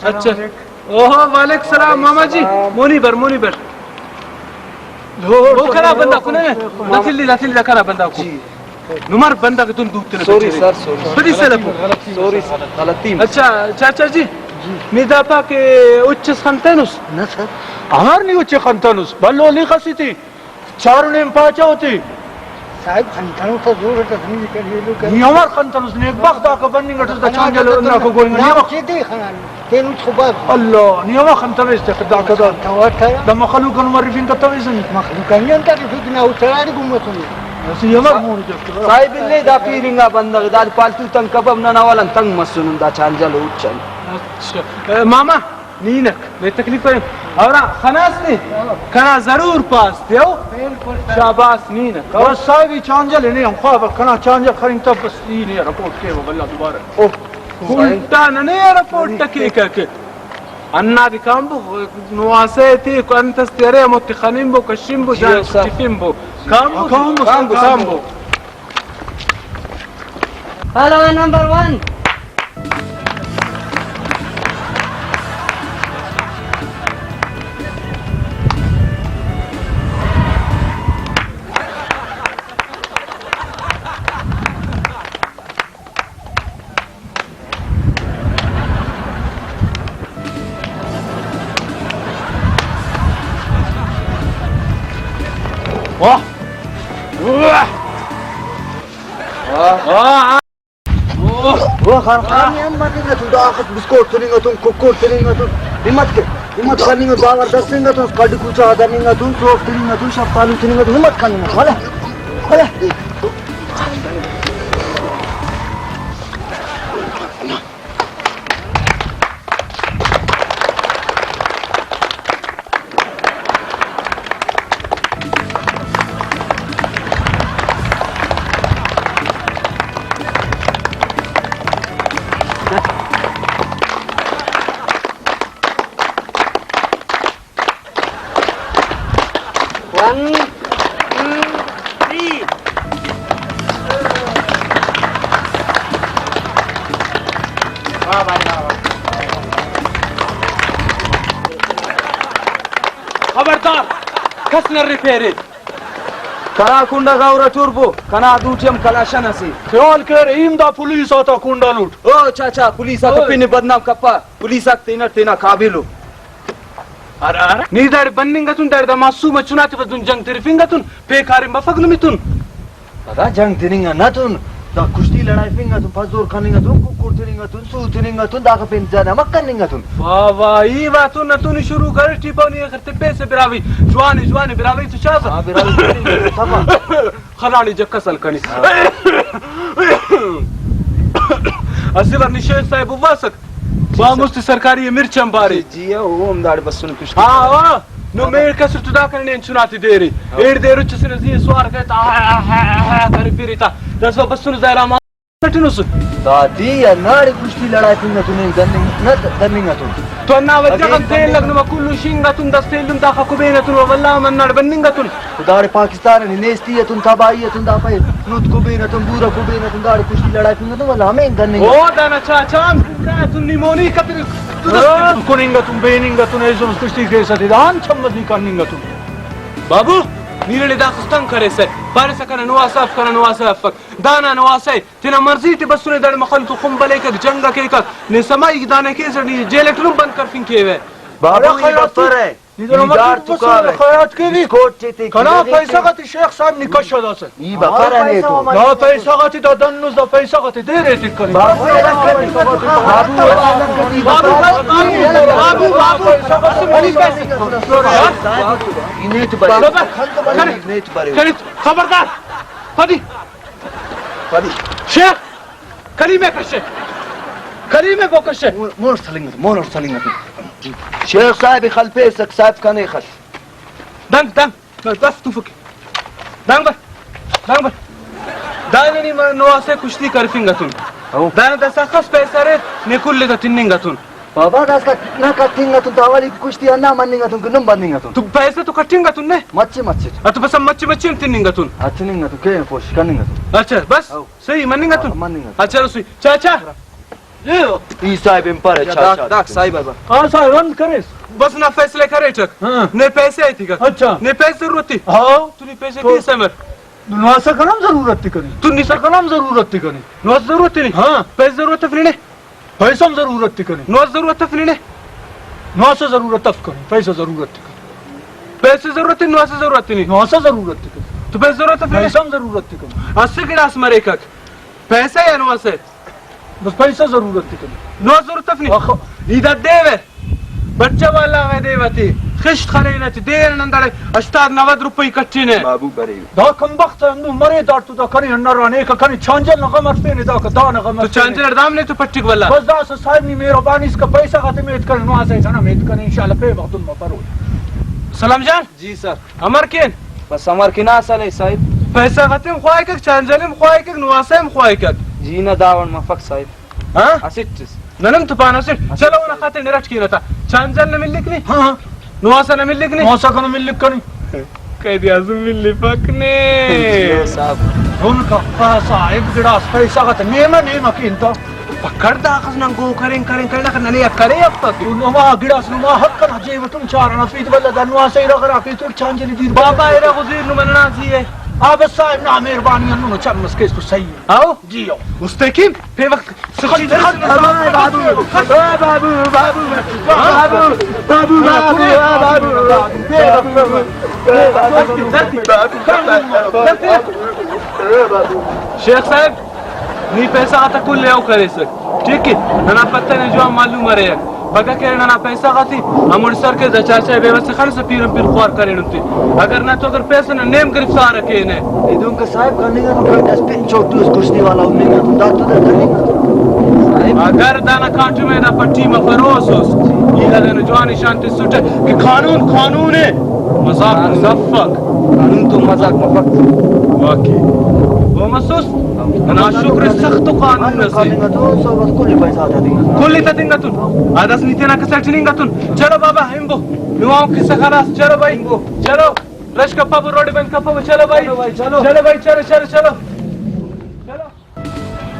अच्छा ओह वालेकुम सलाम मामा जी मोनी बर वो करा बंदा कुने लाथिली करा बंदा को नुमार बंदा के तुम दूते सॉरी सर बड़ी सलफ सॉरी सर गलती अच्छा चाचा जी निदापा के उच्च खंतनुस ना सर हमार नहीं उच्च खंतनुस बल्लो ली खसीती चारों ने पाचा होती साहब खंतनु तो जरूर है नहीं करिए लो नहीं हमार खंतनुस ने एक वक्त आकर बन्नी गटर का चांजल ना को गोइंग नहीं वक्त सीधे खान तेनु खबर अल्लाह नहीं हमार खंतनुस ते कदा कदा दम खलू कन मरिफिन का तविसन मखलूक नहीं अंतर फितना उतराड़ी गुम्मतुन ऐसे हमार मोन के साहिब ले दा पीरिंगा बंदा दा पालतू तंग कबब ना नावालन तंग मसुन दा चांजल उच्चन अच्छा मामा नीनक मैं तकलीफ है और खनास ने कना जरूर पास देओ शाबाश नीनक और साहब चांजल ने हम ख्वाब कना चांजल खरिन तब बस नहीं रिपोर्ट के वो बल्ला दोबारा ओ कुंटा ने रिपोर्ट तक के Anna di campo, nuaseti, quantas teremo, tichanimbo, kashimbo, tifimbo. Campo. Hello, number one. वो खान ये मत नहीं तू दाखत बिस्कुट तनिंगा तुम कुकुर तनिंगा तुम हिम्मत करनिंगा बावर दसिंगा तुम कड कुछ आदा निंगा तुम सोफ तनिंगा तुम शपालू तनिंगा तुम हिम्मत करनिंगा वाला खबरदार कसना रिपेयर करा कुंडा गावरा टुर्बो कना दूचम कलाशन असी ख्याल कर इमदा पुलिस आता कुंडा लूट ओ चाचा पुलिस आता पिन बदनाम कप्पा पुलिस आता तेना काबिलो अरे नी दार बन्निंगा तुन दार मासूम चुनाती बदुन जंग तिरफिंगा तुन पेखारी मफगल मितुन पता जंग तनिंगा ना तुम दा कुश्ती लड़ाई फिंगा तुम फजूर खानिंगा तुम कुकुर तनिंगा तुम सू तनिंगा तुम दाका पिन जाना मत करनिंगा तुम वाह ई बात न तुन शुरू कर टिपोनी करते पैसे बिरावी जवानी बिरावी तो चास हां बिरावी तमा खलानी जक्कसल कनी असिवर निशेख साहब वासक बामुस्ती सरकारी मिर्चम बारी जी ओ उमदाड़ बसुन कुछ हां नो मेर कसर तुदा करने चुनाती देरी एड देरु चसने जी स्वार कहता कर फिरता दसवा बसुन जायरा मा नटनुस दादी या नाड़ी कुश्ती लड़ाई फिंगा तुम दनिंगा तुम तो ना वजगम तेल लगन कुल्लू शिंगा तुम दस्तेलुम दाखा कुबेना तुम वल्ला मन नड बन्निंगा तुम दाड़े पाकिस्तान ने नेस्ती है तुम तबाही है तुम दाफे नुत कुबेना तुम बुरा कुबेना तुम दाड़े कुश्ती लड़ाई फिंगा तुम वल्ला हमें दनिंगा ओ दाना चाचा तुम निमोनी कतिर कुनिंगा तुम बेनिंगा तुम ऐसो कुश्ती के साथ दान छम्मदी करनिंगा तुम बाबू नीरले दाखस्तन करे से पारस करना नवासाफ दाना नवासे तिना मर्जी ते बसुने दड़ मखल तो खुंबले के जंग के का ने समय दाने के जड़ी जेलेटलुम बंद कर फिंके वे बाबू ये बतर है निदार तुका खैरात के भी कोट चेते कना पैसा का शेख साहब निकश दास ई बकर है तो ना पैसा का ती दन्नुस दा पैसा का ती दे रे ती कर बाबू इनेट बारे खबरदार फदी शेख करीमे बोकशे मोर सलिंग शेख साहब खलफे सक साहब कने खस دنگ بس تو فکر دنگ بس دانني ما نواسه كشتي كارفينغاتون دانا دسا خس بيسارت نكل لغا تنينغاتون बाबा दास का ना कटिंगा तुम दावाली कुश्ती अन्ना मन्निंगा तुम कुनम बन्निंगा तुम तू पैसे तो कटिंगातून ने मच्छी तो बस मच्छी तिन्निंगातून अच्छनिंगा तुम के कोशिश करनिंगा तुम अच्छा बस सही मन्निंगातून अच्छा रसोई चाचा ई साहब एम्पर अच्छा दाक साई बाबा हां साहब रन करे बस ना फैसले करे चक ने पैसे आई थी का अच्छा ने पैसे जरूरत थी हां तूने पैसे दिए समर नवासा का नाम जरूरत थी कनी तू निसर का नाम जरूरत थी कनी नवास जरूरत थी हां पैसे जरूरत थी ने पैसा जरूरत थी कनी नवास जरूरत थी ने नवास जरूरत थी कनी पैसा जरूरत थी पैसे जरूरत थी नवास जरूरत थी नवास जरूरत थी तो पैसे जरूरत थी पैसा जरूरत थी कनी 80 गिलास मरे का पैसा या नवास है बस पैसा जरूरत थी कनी नवास जरूरत थी इधर देवे बच्चा वाला है देवती खिश्त खरीना थी देर नंदड़े 80-90 रुपए कच्ची ने बाबू बरे दा कम वक्त नु मरे दार तो दा करी नराने का करी छांजल न कमर पे ने दा का दाना कमर तो छांजल दाम ने तो पट्टिक वाला बस दा साहब ने मेहरबानी इसका पैसा खाते में कर नु आसे ना में कर इंशाल्लाह पे वक्त में परो सलाम जान जी सर अमर के बस अमर के ना साले साहब पैसा खाते में ख्वाई के छांजल में ख्वाई के नुआसे में ख्वाई के जी ना दावन मफक साहब हां असिट ننمت بانسين چلو انا خاطر نرچ کینتا چانجل نملكني ها نواسا نملكني موسا كانوا من لكني قائد اعظم اللي فكني उनका साहिब गिलास पैसा का नेमा नेमा किंता पकड़ दा खस नंगो करें नने करे अब तक नुमा गिलास नुमा हक का जेब तुम चार ना फीत बल्ला दनवा से रखा की तो चांजली दी बाबा एरा गुजीर नु मनना चाहिए अब साहिब ना मेहरबानी नु चमस के तो सही है आओ जी आओ मुस्तकीम पे वक्त सच्ची बाबू बाबू बाबू बाबू बाबू शेख साहब नी पैसा आता कुल ले आओ करे सर ठीक है ना पता नहीं जो मालूम है बगा के ना पैसा खाती हमर सर के चाचा व्यवस्था खाने से पीर खुआर करे नुती अगर ना तो अगर पैसा ना नेम गिरफ्तार रखे ने इदुन का साहब करने का तो डस्टबिन छोटू उस कुश्ती वाला उन्हें ना तो दांत तो करने का अगर दाना काटू में ना पट्टी में फरोस ये लगे न जवानी शांति सुटे कि कानून है मजाक मुजफ्फक कानून तो मजाक मफक वाकई वो महसूस ना शुक्र सख्त कानून से का तो सब कुल पैसा आता देगा كل تدينتون هذا سنتين كسرتينينغتون चलो बाबा हिम्बो नुआओ किसे खलास चलो भाई चलो रश का पापू रोड बंद का पापू चलो भाई चलो भाई चलो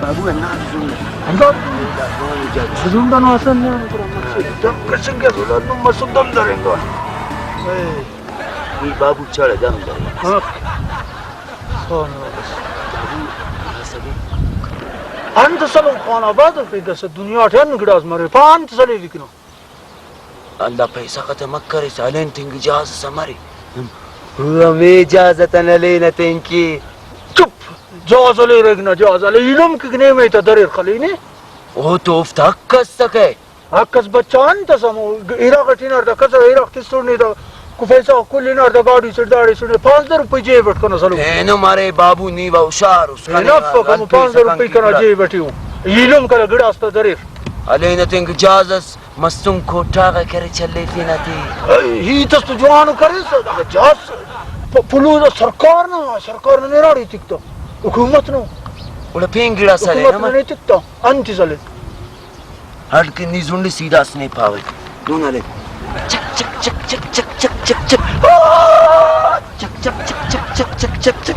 बाबू है ना زوم دانو اصلا نه دم کشنګه زولان نو مسودم درنګو ये बाबू चढ़ दम दे انت سلام خان آباد في دس الدنيا تن غداس مره فانت سلي لكنو الله पैसा का तमक करे सालेन थिंग इजाजत समारी हमें इजाजत न लेना तेंकी चुप جواز لي رغنا جواز لي يلوم كني مي تدرير خليني वो तो उफ्ताक कर सके اكس بچان تسمو عراق تينر دا كذا عراق تسوني دا كفيسا كلنا دا गाड़ी से दाढ़ी से 5000 रुपए जेब बटकना सलो एनो मारे बाबू नीवा उशार उसका नफो कम 5000 रुपए कना जेब बैठी हूं يلوم कला गड़ास तो दरीर अलेन थिंग इजाजत मस्तुम कोठा का करे चले थी ना थी ही तो जवान करे जास पुलू सरकार ने राड़ी तिकतो हुकूमत नो उड़ा पिंगड़ा साले हुकूमत ने तिकतो अंति साले हट के निजुंडी सीधा स्ने पावे दोनों ले चक चक चक चक चक चक चक चक चक चक चक चक चक चक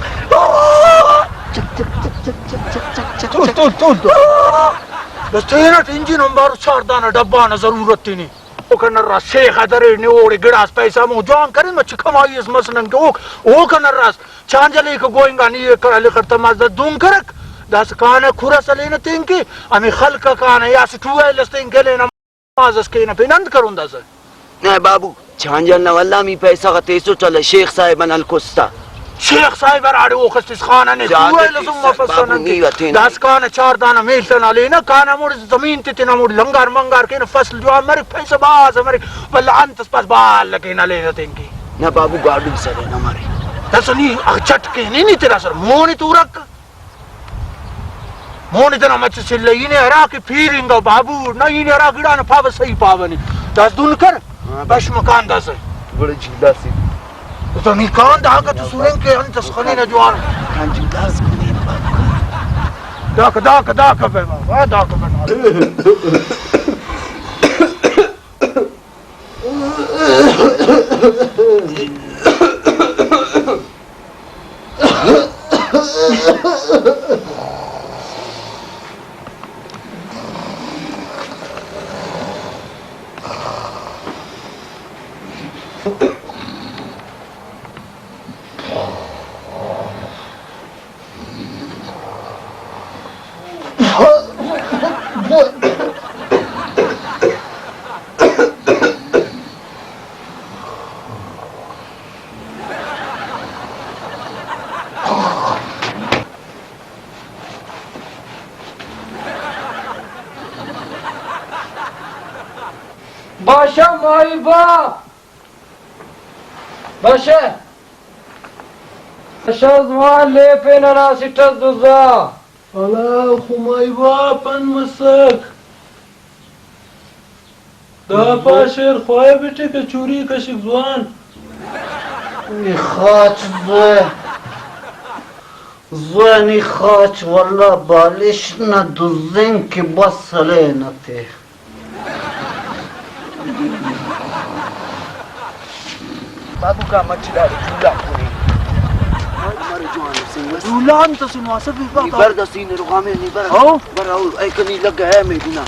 चक चक तो बस तेरा इंजन नंबर 4 दाना डब्बा ना जरूरत थी नहीं वो करना रास शेख अदर ने ओड़े गिलास पैसा मो जान करे मच कमाई इस मसलन के वो करना रास चांजले को गोइंगा नहीं कर ले करता मज दूम करक दास काना खुरा सले न तिंकी अमी खलक काना या से टुए लस्तिंग के लेना माजस के ना पिनंद करूं दास ना बाबू छांजल ना वल्ला मी पैसा का तेसो चले शेख साहब अल कुस्ता शेख साहब आड़े वो खस्तिस खाना ने टुए लसुम मफसन दास काना 4 दाना मेलतना लेना काना मोड़ जमीन तितना मोड़ लंगार मंगार के न फसल जो हमारे पैसा बाज हमारे वल्ला अंतस पास बाल लगे ना लेना तिंकी ना बाबू गाड़ी सले ना मारे दसनी चटके नहीं तेरा सर मोनी तू रख मोनी तना मच सिल्ले इने हरा के फीरिंगा बाबू ना इने हरा गिड़ा ना पाव सही पावनी दस दुन कर बश मकान दस बड़े झूला से तो नहीं कान दा का तू सुनें के अंत खने ना जवान कान झूला से दाक पे बाबा दाक बना Başa mayba. Başa. Başa zaman lepe narasitas duza. Allah خمایبا پن مسک دا پاشر خواه بیٹه که چوری کشک زوان خاط به زوانی خاچ والله بالش ندوزن که بس سله نته बाबू का मच्छीदार चूल्हा पूरी हमारे जवान सिंह دولا انت سنواسه في بعض برد سين رقامي ني برد أو. برد اي كني لقى هي ميدنا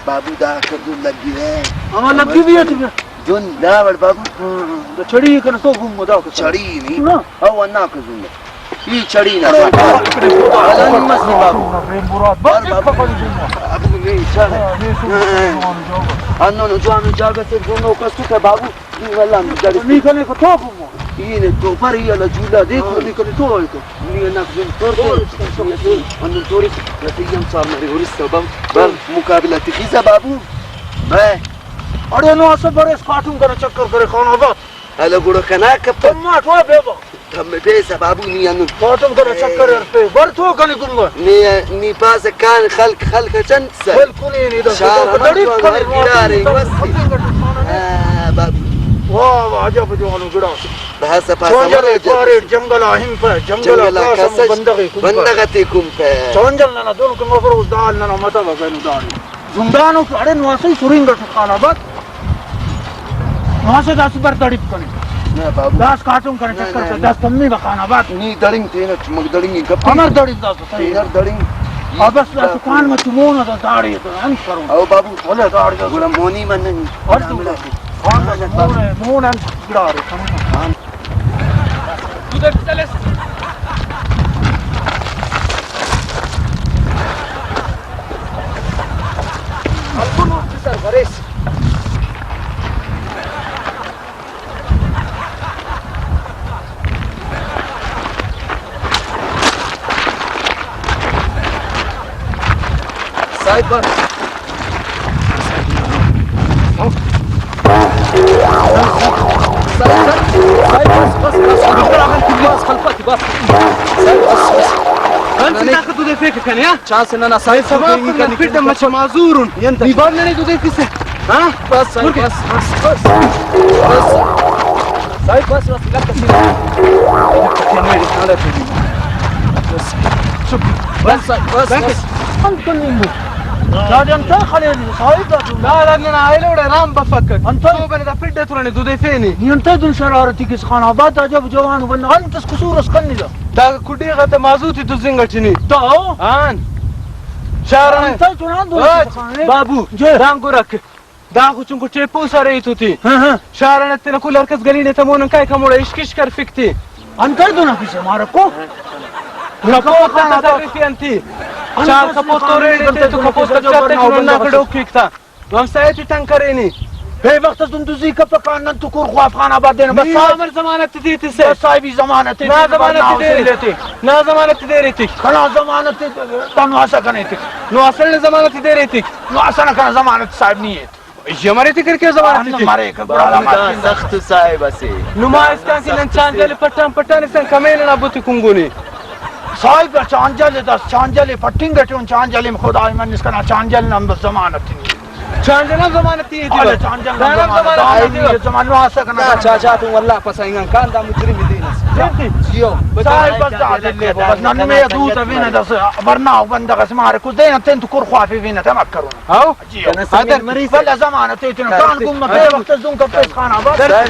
بابو دا كردو لگي ہے اما لگی بھی ہے تمہیں جون لا ور بابو تو چھڑی کنا تو گم مدا کو چڑی ني او انا كزون ये चढ़ी ना अलन मसली बाबू مراد بس فقط ابو مي चल अन्नो जवान जागा से दोनों कस्तु का बाबू ये वाला जड़ी नहीं करने को तो गम ये तो पर ये ला झूला देखो नहीं करे तो ये ना كزون तो अन्नो तोरी नतीजम صار मेरे और السبب बल मुकाबला تكيزا बाबू मैं अरे नो असर बड़े कार्टून करे चक्कर करे खाना बात هلا गुड़ो कना कब तुम मार तो बेबा हम بيسا बाबू नहीं अन्नो कार्टून करे चक्कर पे बर तो कने गुम ني باز كان خلق جنس बिल्कुल ही नहीं شعر बड़ी हमारे गिरारे बस बाबू वाह वाह अजब जवान गिरा بحس चोंजल पारेट जंगल आहिम पे जंगल आकाश बंदगतिकुम पे चोंजल ना दोनों को मफरूज दाल ना मता बगैन दाल जुंदानो अरे नवासे सुरिंग खाना बात वहां से 10 बार तड़िप कने ना बाबू 10 कार्टून करे चक्कर से 10 कम्मी बखाना बात नी दड़िंग तेना चमक दड़िंग कब अमर तड़िप 10 तेना दड़िंग अब बस दुकान में चुमोना तो दाढ़ी तो हम करो او बाबू बोले दाढ़ी तो गुला मोनी मन और तू खान मोन हम गिरा रहे साइड पर انت تاخذ ذي فيك كان يا شانس ان انا صاير شباب كنا نفيد مش معذور يبان لي ذي فيك ها بس بس صاير بس لا كثير بس لا انت خليني صايب لا انا عايله ولا رام بفكك انت بن ذا فيد تراني ذي فيني انت دون شرارتي كيس خانابات عجب جوان وبن انت كسور اسكني له دا كودي غته مازوتي تزنگچني تو ان شارن انت جنان دو بابو دانګورک دا خو چونکو ټیپو سره ایتوتی شارن تل کول ارکس غلینه تمون کای کومړ اشکش کر فکتی انت دون في سماركو کپوت ته تعریفي انتی چار کپوت تورې ته تو کپوت ته چاته جوړنا کډو کیکتا وم سایت ټنکرېنی في وقت تندوزي كفك ان انت كور خواف خان ابادين بس عمر ضمانت ديتي سي صاحبي ضمانت نا ضمانت ديرتي نا ضمانت ديرتي خلا ضمانت تنواسا كنيتك نو اصل ضمانت ديرتي نو اصلا كان ضمانت صاحب نيت جمرتي करके ضمانت ماري كبر سخت صاحب سي نما اسكان کې لنچان جل پټان سن کمین نه بوتي کومګونی صاحب چانجل دس چانجل پټینګ چانجل خدای من اسکنا چانجل نام بس ضمانت چانجل ضمانت دي دي چانجل ضمانت زمانو اسا كنا चाचा तुम अल्लाह पसाएंगा कान दा मुजरिम दीना जियो صاحب بس عادل بس نن ما يدوت فينا دس برنا وبند اسمع كل دين انت كور خوافي فينا تمكرون او هذا المريض ولا زمان تيتنا كان كم في وقت زون كفيس خان ابا كان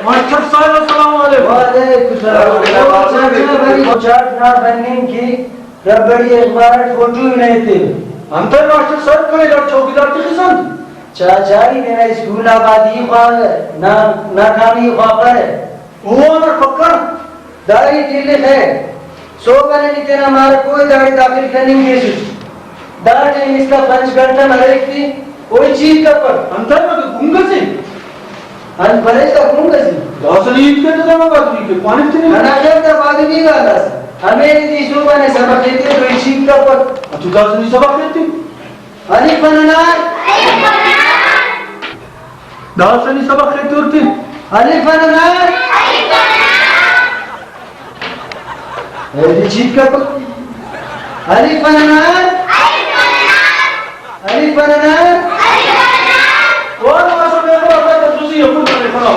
मास्टर साहब अस्सलाम वालेकुम वालेकुम सलाम चार्ट ना बनने की रबड़ी एक बार फोटो ही नहीं थे अंतर मास्टर साहब करे जब चौकीदार की किसान चाचाई मेरा स्कूल आबादी ख्वाब ना नाकामी ख्वाब है वो ना पक्का दाई दिल्ली है सो मैंने नहीं तेरा हमारा कोई दाढ़ी दाखिल करने की सोच दाढ़ी इसका 5 घंटा मरेक थी कोई चीज का पर अंतर में तो घूंगा से अन भले का घूंगा से दासली ईद के तो ना बात नहीं के पानी से नहीं अना क्या का बाद नहीं वाला हमें दी सो मैंने सबक देते कोई चीज का पर तू दासली सबक लेती अली फनना दासली सबक लेती होती अली फनना ये चीज का पर अली फनना अली फनना और ना सब में बड़ा है तो तुसी अपन करे खड़ा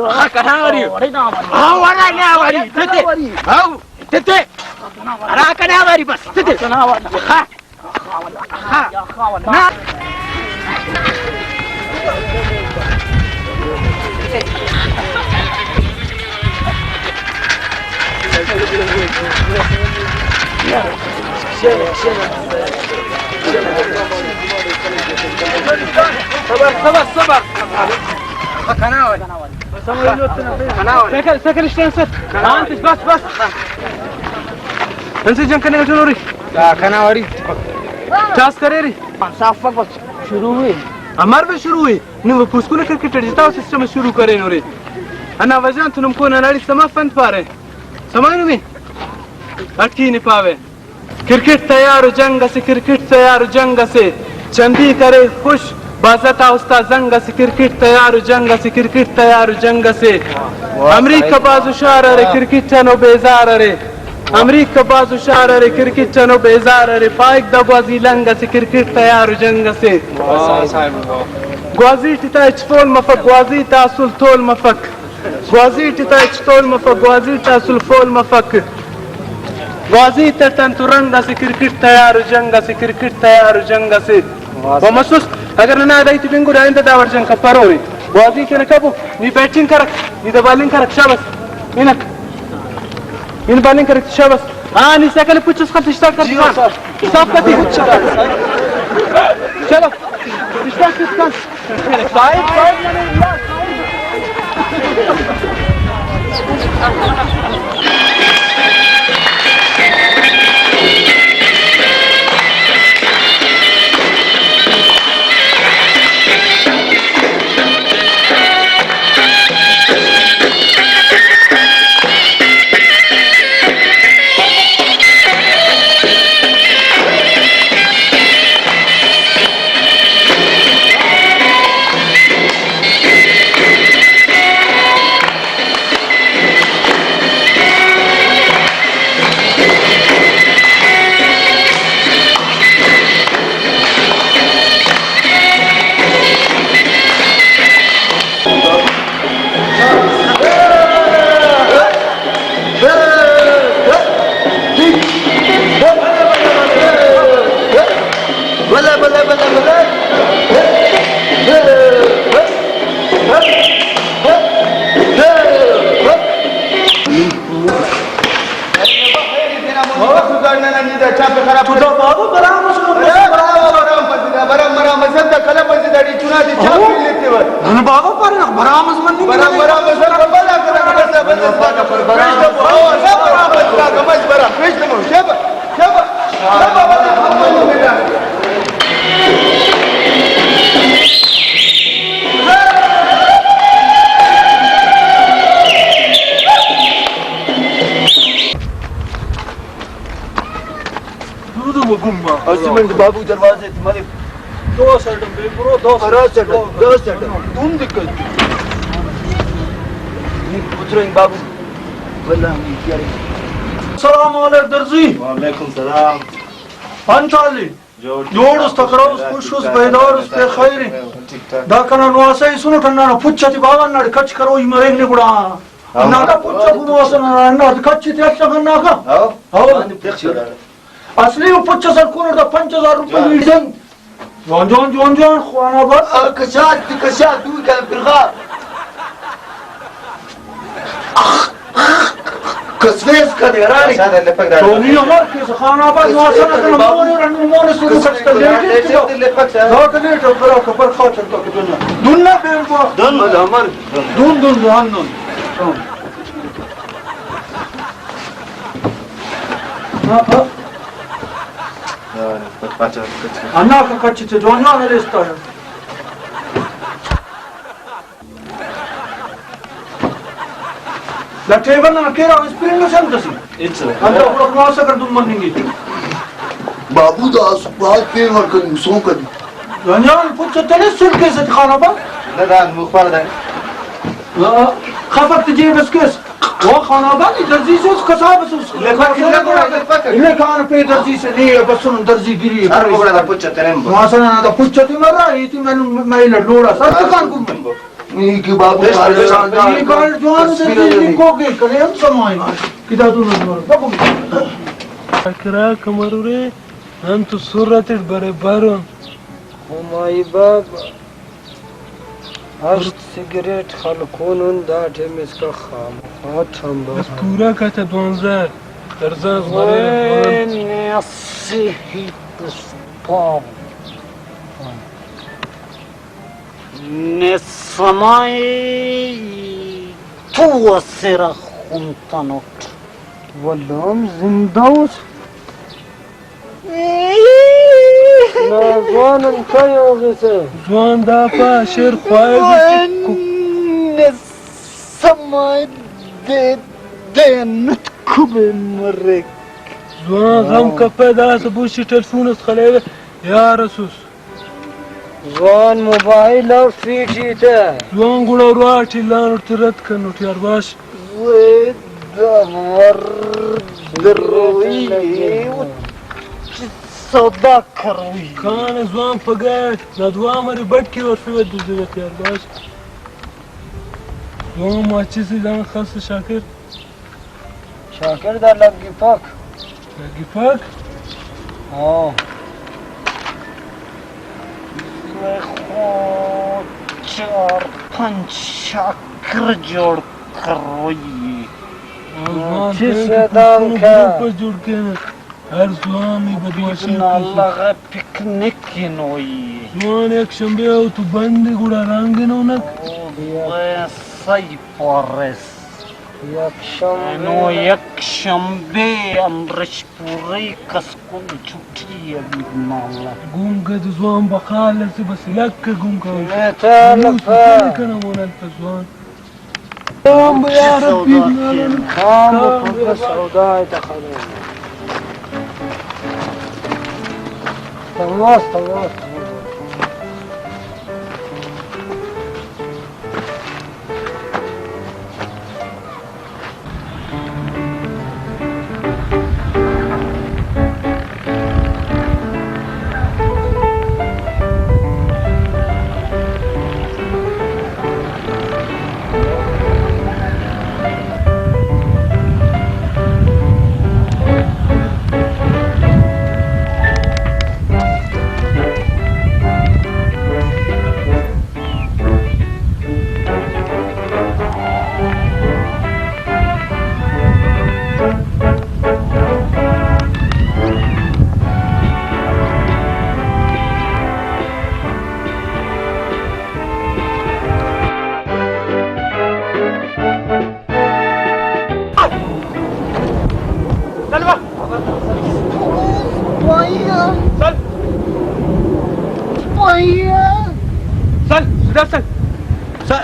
हाँ कहाँ आ रही हो हाँ वाला नहीं आ रही तेते हाँ तेते अरे कहाँ आ रही बस तेते हाँ हाँ ना صبر سكر اشتنسل انت بس انزل جنك انا جنوري كناوري چاس करे रे साफ बस शुरू हुई हमार भी शुरू हुई नु पुस्कुल क्रिकेट जिताओ सिस्टम शुरू करे नो रे انا वजन तुम को नाड़ी समा फंद पारे समानु में अटकी नहीं पावे क्रिकेट तैयार जंग से चंदी करे खुश बाज़ता उस्ता जंग से क्रिकेट तैयार जंग से अमेरिका बाजू शार रे क्रिकेट चनो बेजार रे अमेरिका बाजू शार रे क्रिकेट चनो बेजार रे फाइक दबाजी लंग से क्रिकेट तैयार जंग से ग्वाजी टिता चोल मफक ग्वाजी तासुल तोल मफक ग्वाजी टिता चोल मफक ग्वाजी तासुल फोल मफक ग्वाजी तन तुरंग से क्रिकेट तैयार जंग से वमसुस अगर ना दाई तिबिंगु राइन दावर जंग कपरोरी ग्वाजी के नकबो नी बैटिंग करक नी बॉलिंग करक शाबाश इनक इन बॉलिंग करक शाबाश हां नी सकल पुचस खत स्टार्ट कर साफ कती चलो स्टार्ट कर साइड बाबू दरवाजे तुम्हारे दो सेट बेब्रो दो सेट तुम दिक्कत पुत्रों बाबू वल्लाह क्या रे सलाम अलैकुम दर्जी वालेकुम सलाम पंचाली जोड़ उस तकराउस खुश बेदार उस पे खैर दा कना नवासे सुनो ठन्ना पुच्छति बाबा नाड कच करो ई मरे ने गुडा नाका पुच्छ गुनो असना नाड कच ते अच्छा करना का हां असली पुच्छ सर कोन दा 5000 रुपए वीजन जॉन खुआना बस कशात तू कल बिरगा कसवेस का दे रहा है टोनी अमर के खाना बा नवासा ना मोने रन मोने सुरू कष्ट ले जाओ ने तो करो खबर खा चलता के दुन्ना पे को दुन अमर दुन दुन दुन दुन हां अन्ना का कच्ची से जो ना रेस्ता है La table na kera spring no sam dasi. Anta upra cross कर तुम मनेंगे. बाबू दास बात पे मर कर सो कर यार कुछ तने सुन के से खाना बा. لا مخبر ده خفت تجيب بس كيس. वो खाना बा नहीं दर्जी से उसका साहब उस. ले खाना पे दर्जी से नहीं बस सुन दर्जी गिरी. أنا بقول هذا بوتشة تنام वहाँ से ना तो कुछ तो मरा ये तो मैं लड़ोड़ा सर दुकान को ये कि बाबू ये कल जवान दर्जी को के करे हम समाई किदा तू न बाबू अकरा कमरुरे हम तो सूरत बड़े बारो हमारी बाब आज सिगरेट खलकून दाटे में इसका खाम हाथ हम बस पूरा का था 2000 दर्जा बड़े नसीही स्पॉम نسمعي توسر خمطنوت والله زندوس زوان انتايو غيسه زوان دافا شير خواهي نسمعي دينتكو بمرك زوان غم كفا دا سبوشي تلفون خليبه يا رسوس زوان موبايل او فيجي تا زوان قولوا رواتي لانو تردكن وتيار باش زيد ورد الروي صدا كروي كان زوان فقات ندوا مري بدكي ورفي ودو زيت يار باش زوان ما چيزي دان خاص شاكر شاكر دا لگي پاک لگي پاک اه चार पांच चक्र जोड़ करोगी जुड़ के हर स्वामी बदमाशी लगा पिकनिक की नोई स्वान एक शंबे हो तू बंद गुड़ा रंगे नो नक वैसा ही परेस एक शंबे अमृश पूरी कसकुन छुट्टी अभी माला घूम के तो स्वान बखाल से बस लग के घूम का كنا مونا الفزوان قام يا ربي قام بس عوداي تخلو تواصل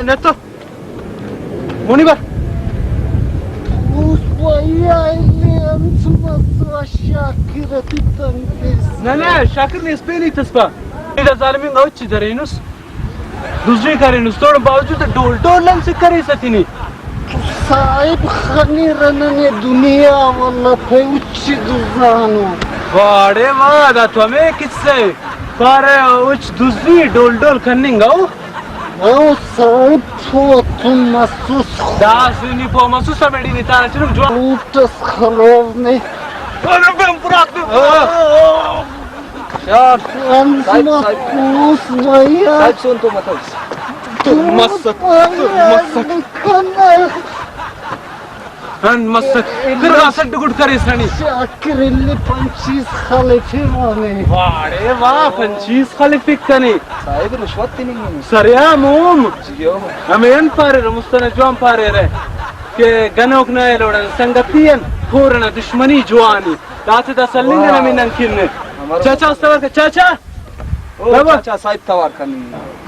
نتو منيبر لا شاكر نسبيني تسبا إذا ظالمين غوتشي درينوس دوزري كارينوس تور باوجود دول لن سكري ستيني صاحب خني رنني دنيا والله فيوتشي دوزانو वाड़े वाह दातुआ में किससे पारे उच दूसरी डोल कन्निंगाओ او صاحب فوتو مسوس दासनी पो मसूसा मेडी नी ताना चिरुम जो خوتس خلوزني انا بهم برات شاف انت مفوس ويا سون تو متوس مسك आणि मस्त असं गुड करेस राणी शाकिरिल्ली 25 खलिफे माने वाडे वा 25 खलिफे कने साहेब रिश्वत ती नहीं सरया मोम जियो हमें पारे रे मुस्तने जोम पारे रे के गनोक ना लोडन संगतियन पूर्ण दुश्मनी जवानी दाते दा सलिंगन मिनन किन्ने चाचा उस्तवर के चाचा बाबा चाचा साहेब तवार करनी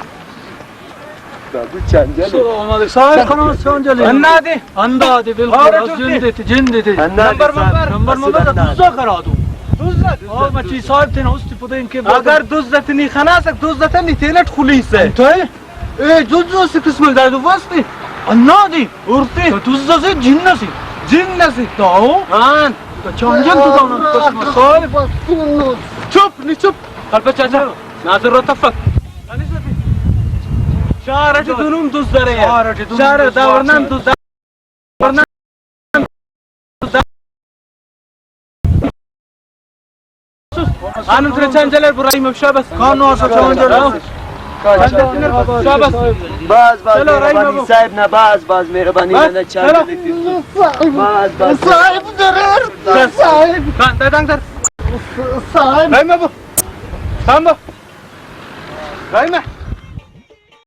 बाबू चांजल साहेब खनो चांजल अंदा दे बिल्कुल जिंदे थे नंबर दूसरा करा दो और मची साहब थे ना उसती पता इनके अगर दुज़त नहीं खाना सक दुज़त नहीं तेलट खुली से तो ए दुज़ से किस्म दार दो वास्ते अन्ना दी उर्ते दुज़ से जिन्न से तो हां तो चांजल तो ना साहब चुप नहीं चुप कल पे चाचा नाजर रतफक شارة دنوم دوزداره شارة داورنان دوزداره آنم تره چنجلر برای مبشا بس کانو آسا چنجلر شابس باز مهربانی صاحب نه باز مهربانی نه چند باز صاحب ضرر صاحب کان دادن در صاحب رایم ابو سامبا رایم